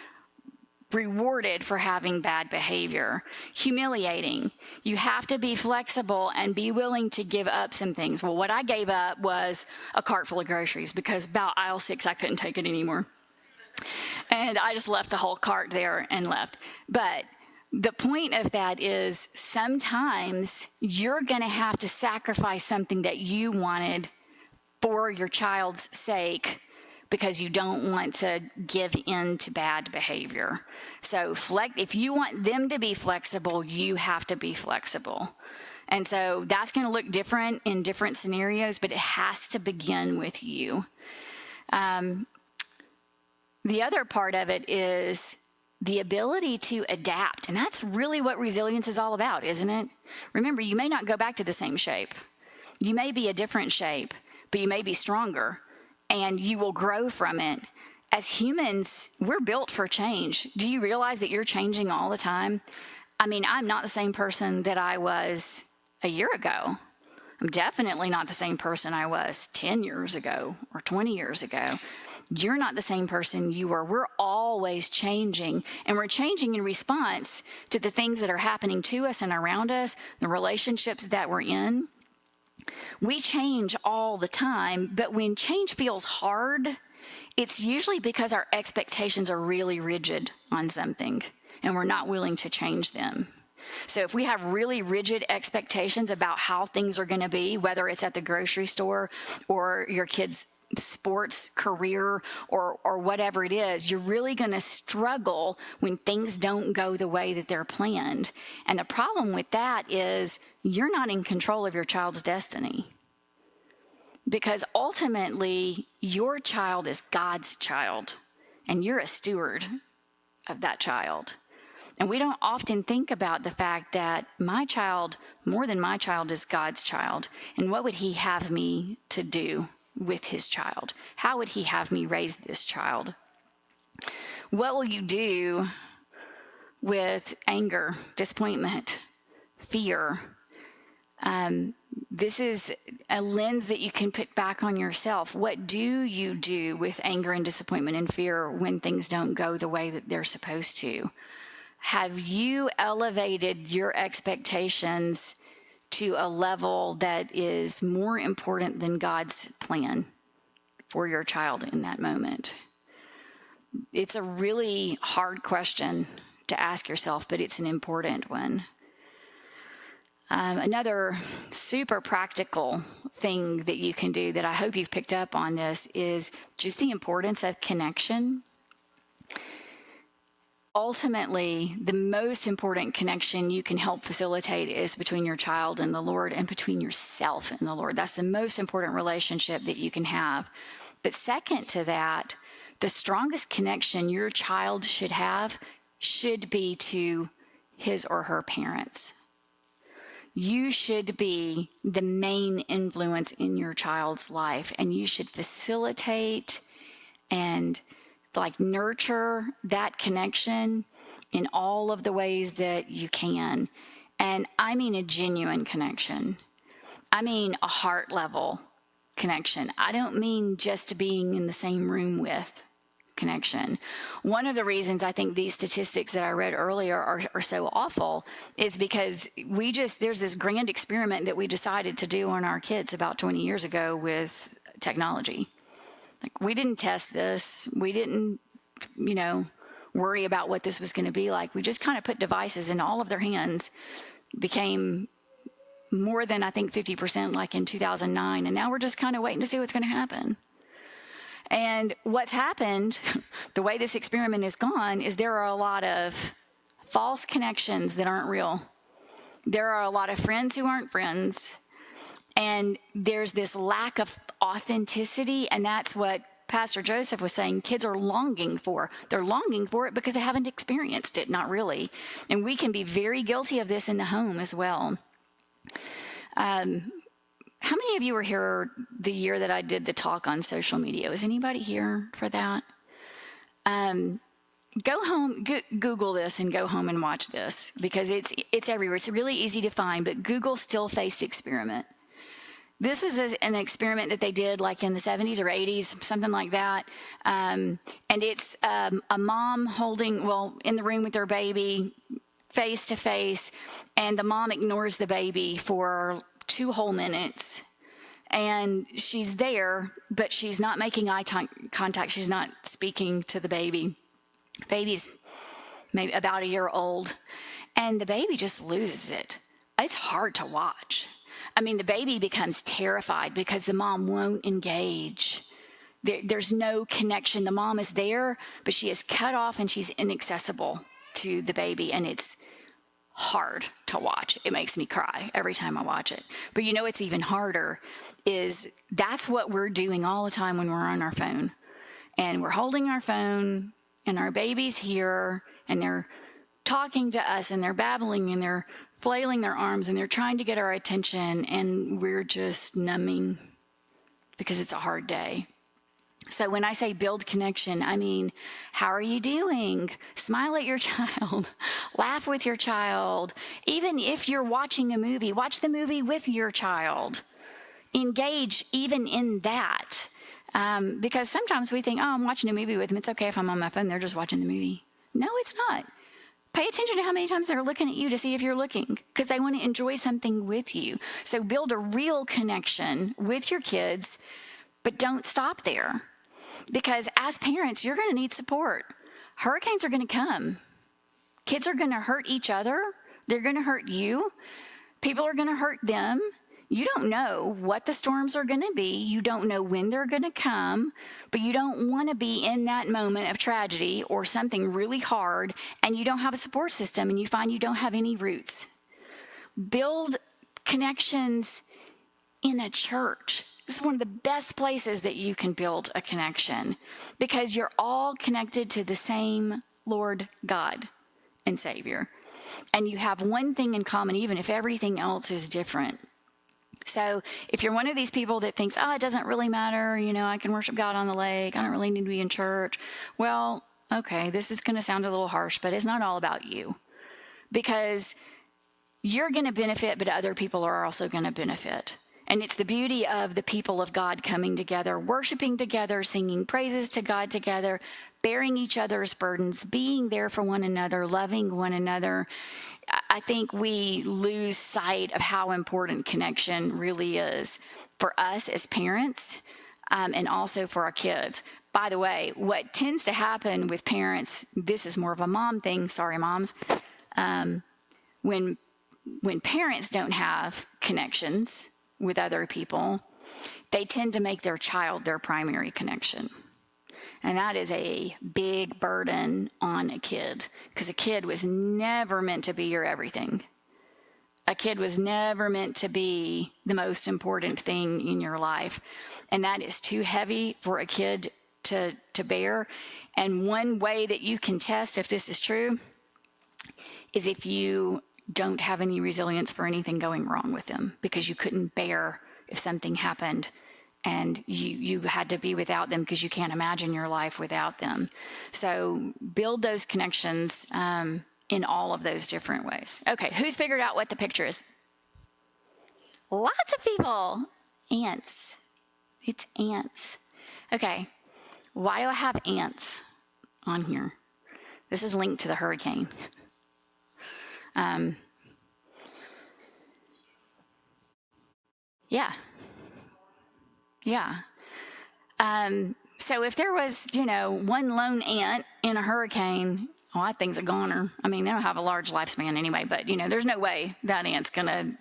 rewarded for having bad behavior. Humiliating. You have to be flexible and be willing to give up some things. Well, what I gave up was a cart full of groceries because about aisle 6, I couldn't take it anymore. And I just left the whole cart there and left. But the point of that is sometimes you're going to have to sacrifice something that you wanted for your child's sake because you don't want to give in to bad behavior. So if you want them to be flexible, you have to be flexible. And so that's going to look different in different scenarios, but it has to begin with you. The other part of it is the ability to adapt. And that's really what resilience is all about, isn't it? Remember, you may not go back to the same shape. You may be a different shape, but you may be stronger, and you will grow from it. As humans, we're built for change. Do you realize that you're changing all the time? I mean, I'm not the same person that I was a year ago. I'm definitely not the same person I was 10 years ago or 20 years ago. You're not the same person you were. We're always changing, and we're changing in response to the things that are happening to us and around us, the relationships that we're in. We change all the time, but when change feels hard, it's usually because our expectations are really rigid on something, and we're not willing to change them. So if we have really rigid expectations about how things are going to be, whether it's at the grocery store or your kids' sports career or whatever it is, you're really going to struggle when things don't go the way that they're planned. And the problem with that is you're not in control of your child's destiny, because ultimately your child is God's child and you're a steward of that child. And we don't often think about the fact that my child, more than my child, is God's child. And what would he have me to do with his child? How would he have me raise this child? What will you do with anger, disappointment, fear? This is a lens that you can put back on yourself. What do you do with anger and disappointment and fear when things don't go the way that they're supposed to? Have you elevated your expectations to a level that is more important than God's plan for your child in that moment? It's a really hard question to ask yourself, but it's an important one. Another super practical thing that you can do that I hope you've picked up on this is just the importance of connection. Ultimately, the most important connection you can help facilitate is between your child and the Lord, and between yourself and the Lord. That's the most important relationship that you can have. But second to that, the strongest connection your child should have should be to his or her parents. You should be the main influence in your child's life, and you should facilitate and nurture that connection in all of the ways that you can. And I mean a genuine connection. I mean a heart level connection. I don't mean just being in the same room with connection. One of the reasons I think these statistics that I read earlier are so awful is because there's this grand experiment that we decided to do on our kids about 20 years ago with technology. We didn't test this. We didn't, worry about what this was going to be like. We just kind of put devices in all of their hands. Became more than, I think, 50% like in 2009. And now we're just kind of waiting to see what's going to happen. And what's happened, the way this experiment has gone, is there are a lot of false connections that aren't real. There are a lot of friends who aren't friends. And there's this lack of authenticity, and that's what Pastor Joseph was saying kids are longing for. They're longing for it because they haven't experienced it, not really. And we can be very guilty of this in the home as well. How many of you were here the year that I did the talk on social media? Was anybody here for that? Go home, Google this and go home and watch this, because it's everywhere. It's really easy to find, but Google still-faced experiment. This was an experiment that they did like in the 70s or 80s, something like that. And it's a mom holding, in the room with their baby, face to face, and the mom ignores the baby for 2 whole minutes. And she's there, but she's not making eye contact. She's not speaking to the baby. Baby's maybe about a year old, and the baby just loses it. It's hard to watch. I mean, the baby becomes terrified because the mom won't engage. There's no connection. The mom is there, but she is cut off and she's inaccessible to the baby, and it's hard to watch. It makes me cry every time I watch it. But you know what's even harder is that's what we're doing all the time when we're on our phone. And we're holding our phone, and our baby's here, and they're talking to us, and they're babbling, and they're flailing their arms, and they're trying to get our attention, and we're just numbing because it's a hard day. So when I say build connection, I mean, how are you doing? Smile at your child. Laugh with your child. Even if you're watching a movie, watch the movie with your child. Engage even in that. Because sometimes we think, oh, I'm watching a movie with them. It's okay if I'm on my phone. They're just watching the movie. No, it's not. Pay attention to how many times they're looking at you to see if you're looking, because they want to enjoy something with you. So build a real connection with your kids, but don't stop there. Because as parents, you're going to need support. Hurricanes are going to come. Kids are going to hurt each other. They're going to hurt you. People are going to hurt them. You don't know what the storms are going to be. You don't know when they're going to come, but you don't want to be in that moment of tragedy or something really hard, and you don't have a support system, and you find you don't have any roots. Build connections in a church. This is one of the best places that you can build a connection, because you're all connected to the same Lord God and Savior. And you have one thing in common, even if everything else is different. So if you're one of these people that thinks, oh, it doesn't really matter, I can worship God on the lake, I don't really need to be in church. Well, okay, this is going to sound a little harsh, but it's not all about you. Because you're going to benefit, but other people are also going to benefit. And it's the beauty of the people of God coming together, worshiping together, singing praises to God together, bearing each other's burdens, being there for one another, loving one another. I think we lose sight of how important connection really is for us as parents, and also for our kids. By the way, what tends to happen with parents, this is more of a mom thing, sorry moms, when parents don't have connections with other people, they tend to make their child their primary connection. And that is a big burden on a kid, because a kid was never meant to be your everything. A kid was never meant to be the most important thing in your life. And that is too heavy for a kid to bear. And one way that you can test if this is true is if you don't have any resilience for anything going wrong with them, because you couldn't bear if something happened and you had to be without them because you can't imagine your life without them. So build those connections in all of those different ways. Okay, who's figured out what the picture is? Lots of people. Ants. It's ants. Okay, why do I have ants on here? This is linked to the hurricane. Yeah. So if there was, one lone ant in a hurricane, well, that thing's a goner. I mean, they don't have a large lifespan anyway, but, there's no way that ant's gonna,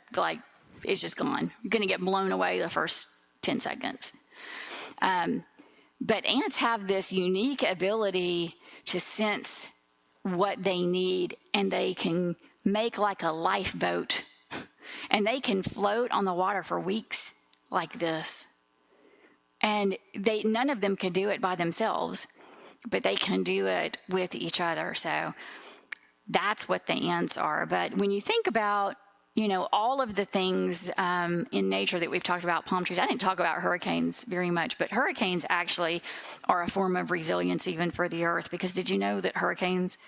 it's just gone. Gonna get blown away the first 10 seconds. But ants have this unique ability to sense what they need, and they can make like a lifeboat, and they can float on the water for weeks like this. And none of them can do it by themselves, but they can do it with each other. So that's what the ants are. But when you think about all of the things in nature that we've talked about, palm trees. I didn't talk about hurricanes very much, but hurricanes actually are a form of resilience even for the earth, because did you know that hurricanes,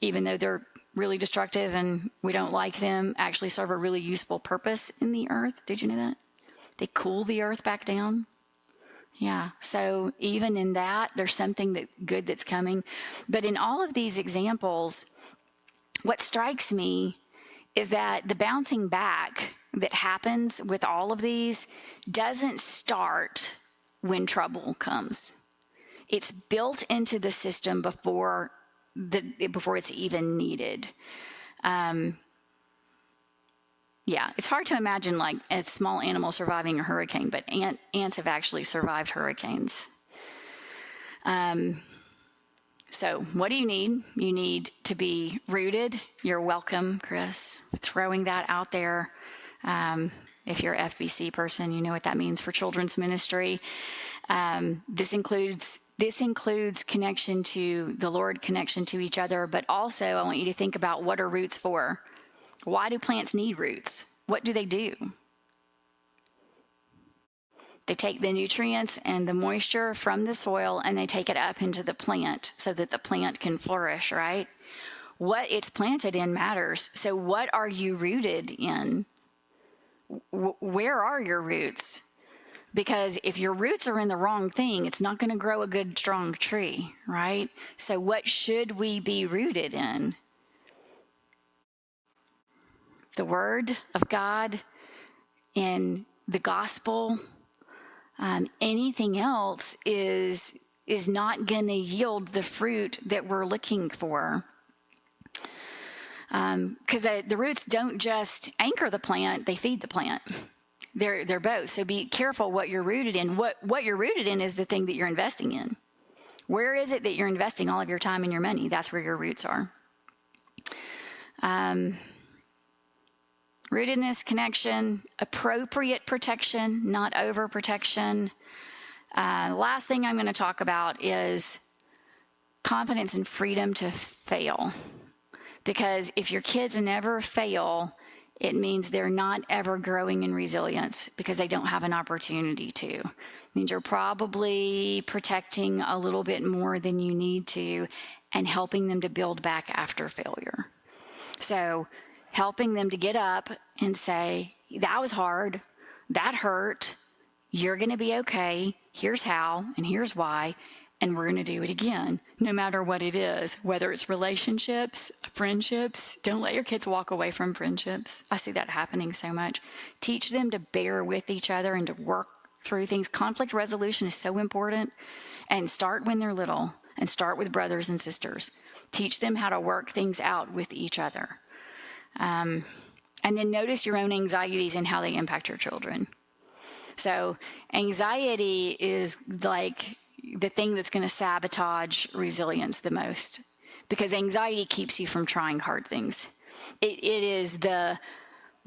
even though they're really destructive and we don't like them, actually serve a really useful purpose in the earth? Did you know that? They cool the earth back down. Yeah, so even in that, there's something good that's coming. But in all of these examples, what strikes me is that the bouncing back that happens with all of these doesn't start when trouble comes. It's built into the system before it's even needed. Yeah, it's hard to imagine like a small animal surviving a hurricane, but ants have actually survived hurricanes. So what do you need? You need to be rooted. You're welcome, Chris, throwing that out there. If you're an FBC person, you know what that means for children's ministry. This includes connection to the Lord, connection to each other, but also I want you to think about, what are roots for? Why do plants need roots? What do? They take the nutrients and the moisture from the soil and they take it up into the plant so that the plant can flourish, right? What it's planted in matters. So what are you rooted in? Where are your roots? Because if your roots are in the wrong thing, it's not going to grow a good, strong tree, right? So what should we be rooted in? The Word of God, in the gospel. Anything else is not going to yield the fruit that we're looking for. Because the roots don't just anchor the plant, they feed the plant. They're both. So be careful what you're rooted in. What you're rooted in is the thing that you're investing in. Where is it that you're investing all of your time and your money? That's where your roots are. Rootedness, connection, appropriate protection, not overprotection. Last thing I'm going to talk about is confidence and freedom to fail. Because if your kids never fail, it means they're not ever growing in resilience because they don't have an opportunity to. It means you're probably protecting a little bit more than you need to and helping them to build back after failure. So helping them to get up and say, that was hard, that hurt, you're going to be okay, here's how, and here's why, and we're going to do it again, no matter what it is, whether it's relationships, friendships. Don't let your kids walk away from friendships. I see that happening so much. Teach them to bear with each other and to work through things. Conflict resolution is so important, and start when they're little, and start with brothers and sisters. Teach them how to work things out with each other. And then notice your own anxieties and how they impact your children. So anxiety is like the thing that's going to sabotage resilience the most, because anxiety keeps you from trying hard things. It is the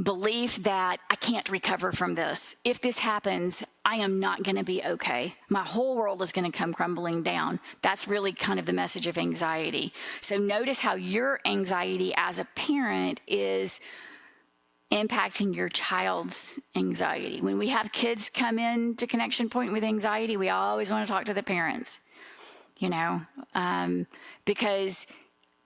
belief that I can't recover from this. If this happens, I am not going to be okay. My whole world is going to come crumbling down. That's really kind of the message of anxiety. So notice how your anxiety as a parent is impacting your child's anxiety. When we have kids come in to Connection Point with anxiety, we always want to talk to the parents, because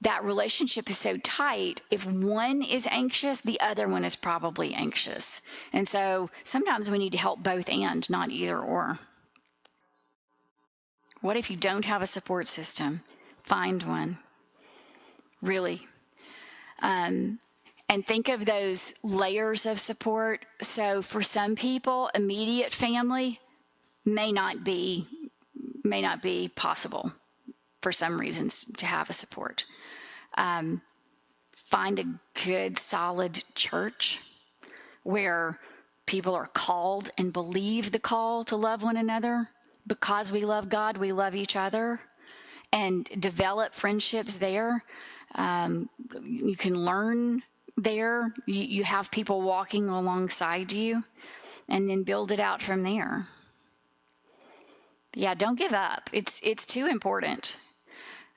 that relationship is so tight. If one is anxious, the other one is probably anxious. And so sometimes we need to help both and, not either or. What if you don't have a support system? Find one. Really. And think of those layers of support. So for some people, immediate family may not be possible for some reasons to have a support. Find a good, solid church where people are called and believe the call to love one another. Because we love God, we love each other, and develop friendships there. You can learn there. You have people walking alongside you, and then build it out from there. Yeah, don't give up. It's too important.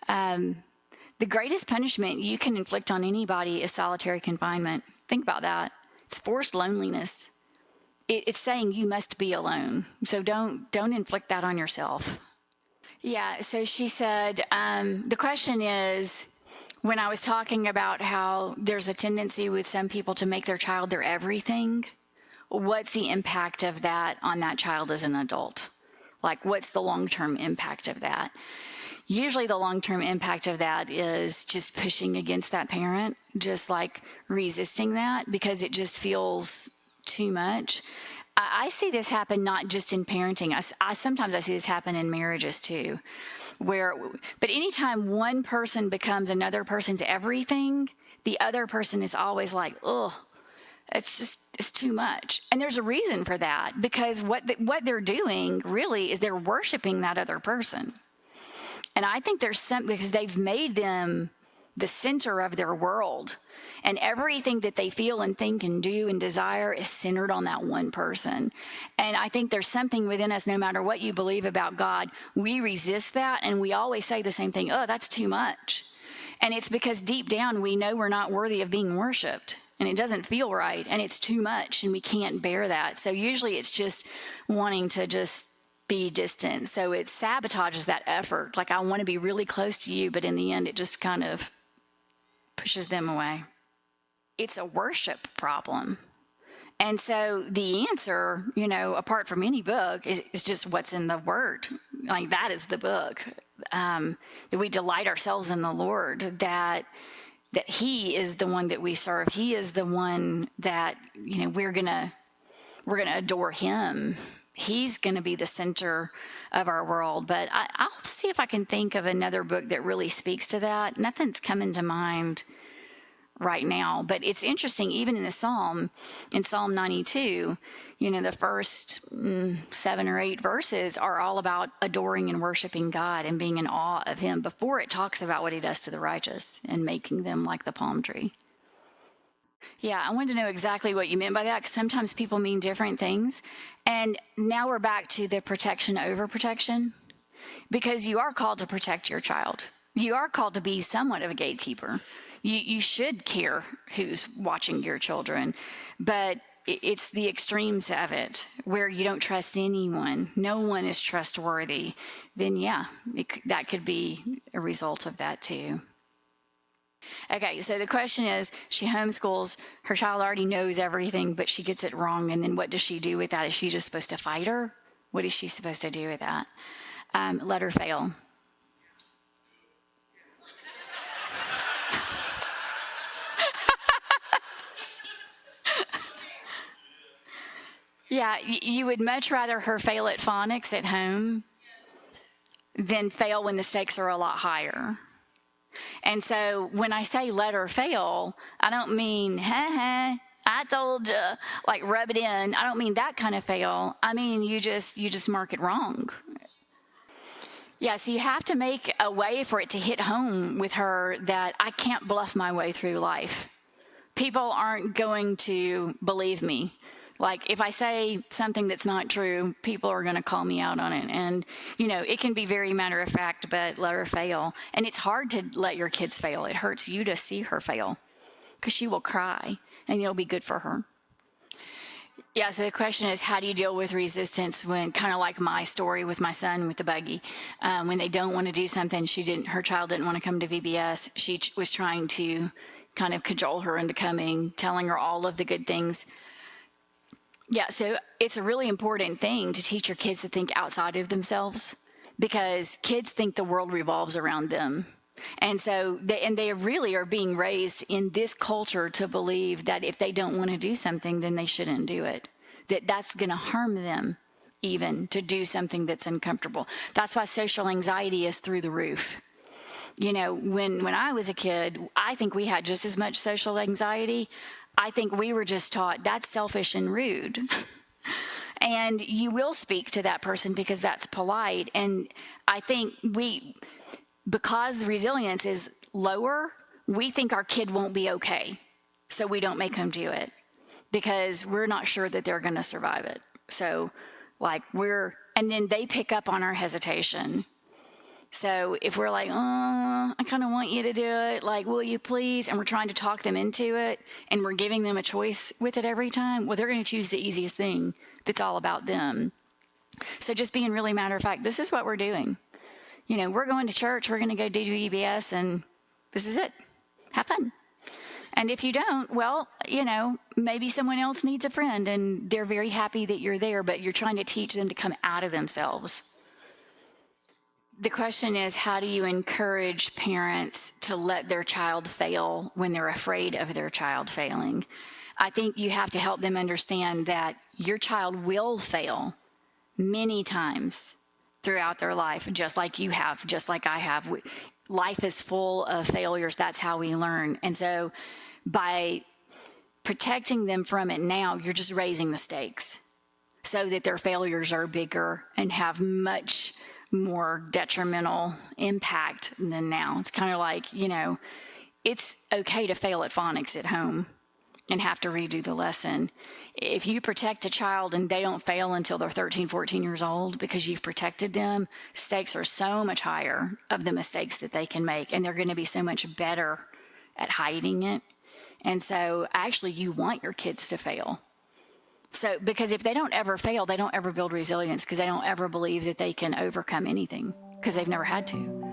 The The greatest punishment you can inflict on anybody is solitary confinement. Think about that. It's forced loneliness. It's saying you must be alone. So don't inflict that on yourself. Yeah, so she said, the question is, when I was talking about how there's a tendency with some people to make their child their everything, what's the impact of that on that child as an adult? Like, what's the long-term impact of that? Usually the long-term impact of that is just pushing against that parent, just like resisting that because it just feels too much. I see this happen not just in parenting. Sometimes I see this happen in marriages too. But anytime one person becomes another person's everything, the other person is always like, oh, it's too much. And there's a reason for that, because what they're doing really is they're worshiping that other person. And I think there's something, because they've made them the center of their world. And everything that they feel and think and do and desire is centered on that one person. And I think there's something within us, no matter what you believe about God, we resist that. And we always say the same thing, oh, that's too much. And it's because deep down we know we're not worthy of being worshiped. And it doesn't feel right. And it's too much. And we can't bear that. So usually it's just wanting to just be distant. So it sabotages that effort. Like, I want to be really close to you, but in the end, it just kind of pushes them away. It's a worship problem. And so the answer, apart from any book, is just what's in the Word. Like, that is the book. That we delight ourselves in the Lord, that He is the one that we serve. He is the one that, we're gonna adore Him. He's going to be the center of our world. But I'll see if I can think of another book that really speaks to that. Nothing's coming to mind right now. But it's interesting, even in Psalm 92, the first 7 or 8 verses are all about adoring and worshiping God and being in awe of Him before it talks about what He does to the righteous and making them like the palm tree. Yeah, I wanted to know exactly what you meant by that, because sometimes people mean different things. And now we're back to the protection over protection, because you are called to protect your child. You are called to be somewhat of a gatekeeper. You should care who's watching your children, but it's the extremes of it where you don't trust anyone. No one is trustworthy. Then, yeah, that could be a result of that too. Okay, so the question is, she homeschools, her child already knows everything, but she gets it wrong, and then what does she do with that? Is she just supposed to fight her? What is she supposed to do with that? Let her fail. Yeah, you would much rather her fail at phonics at home than fail when the stakes are a lot higher. And so when I say let her fail, I don't mean, I told you, like rub it in. I don't mean that kind of fail. I mean, you just mark it wrong. Yeah, so you have to make a way for it to hit home with her that I can't bluff my way through life. People aren't going to believe me. Like, if I say something that's not true, people are going to call me out on it. And, it can be very matter of fact, but let her fail. And it's hard to let your kids fail. It hurts you to see her fail because she will cry, and it'll be good for her. Yeah, so the question is, how do you deal with resistance when, kind of like my story with my son with the buggy, when they don't want to do something, her child didn't want to come to VBS. She was trying to kind of cajole her into coming, telling her all of the good things. Yeah, so it's a really important thing to teach your kids to think outside of themselves, because kids think the world revolves around them. And so they really are being raised in this culture to believe that if they don't want to do something, then they shouldn't do it, that's going to harm them even to do something that's uncomfortable. That's why social anxiety is through the roof. When I was a kid, I think we had just as much social anxiety. I think we were just taught that's selfish and rude. And you will speak to that person because that's polite. And I think because the resilience is lower, we think our kid won't be okay. So we don't make them do it because we're not sure that they're going to survive it. So and then they pick up on our hesitation. So if we're like, oh, I kind of want you to do it, like, will you please? And we're trying to talk them into it, and we're giving them a choice with it every time, well, they're going to choose the easiest thing that's all about them. So just being really matter of fact, this is what we're doing. We're going to church, we're going to go do EBS, and this is it. Have fun. And if you don't, well, maybe someone else needs a friend, and they're very happy that you're there, but you're trying to teach them to come out of themselves. The question is, how do you encourage parents to let their child fail when they're afraid of their child failing? I think you have to help them understand that your child will fail many times throughout their life, just like you have, just like I have. Life is full of failures. That's how we learn. And so by protecting them from it now, you're just raising the stakes so that their failures are bigger and have much more detrimental impact than now. It's kind of like, it's okay to fail at phonics at home and have to redo the lesson. If you protect a child and they don't fail until they're 13, 14 years old because you've protected them, stakes are so much higher of the mistakes that they can make, and they're going to be so much better at hiding it. And so actually you want your kids to fail. So, because if they don't ever fail, they don't ever build resilience, because they don't ever believe that they can overcome anything because they've never had to.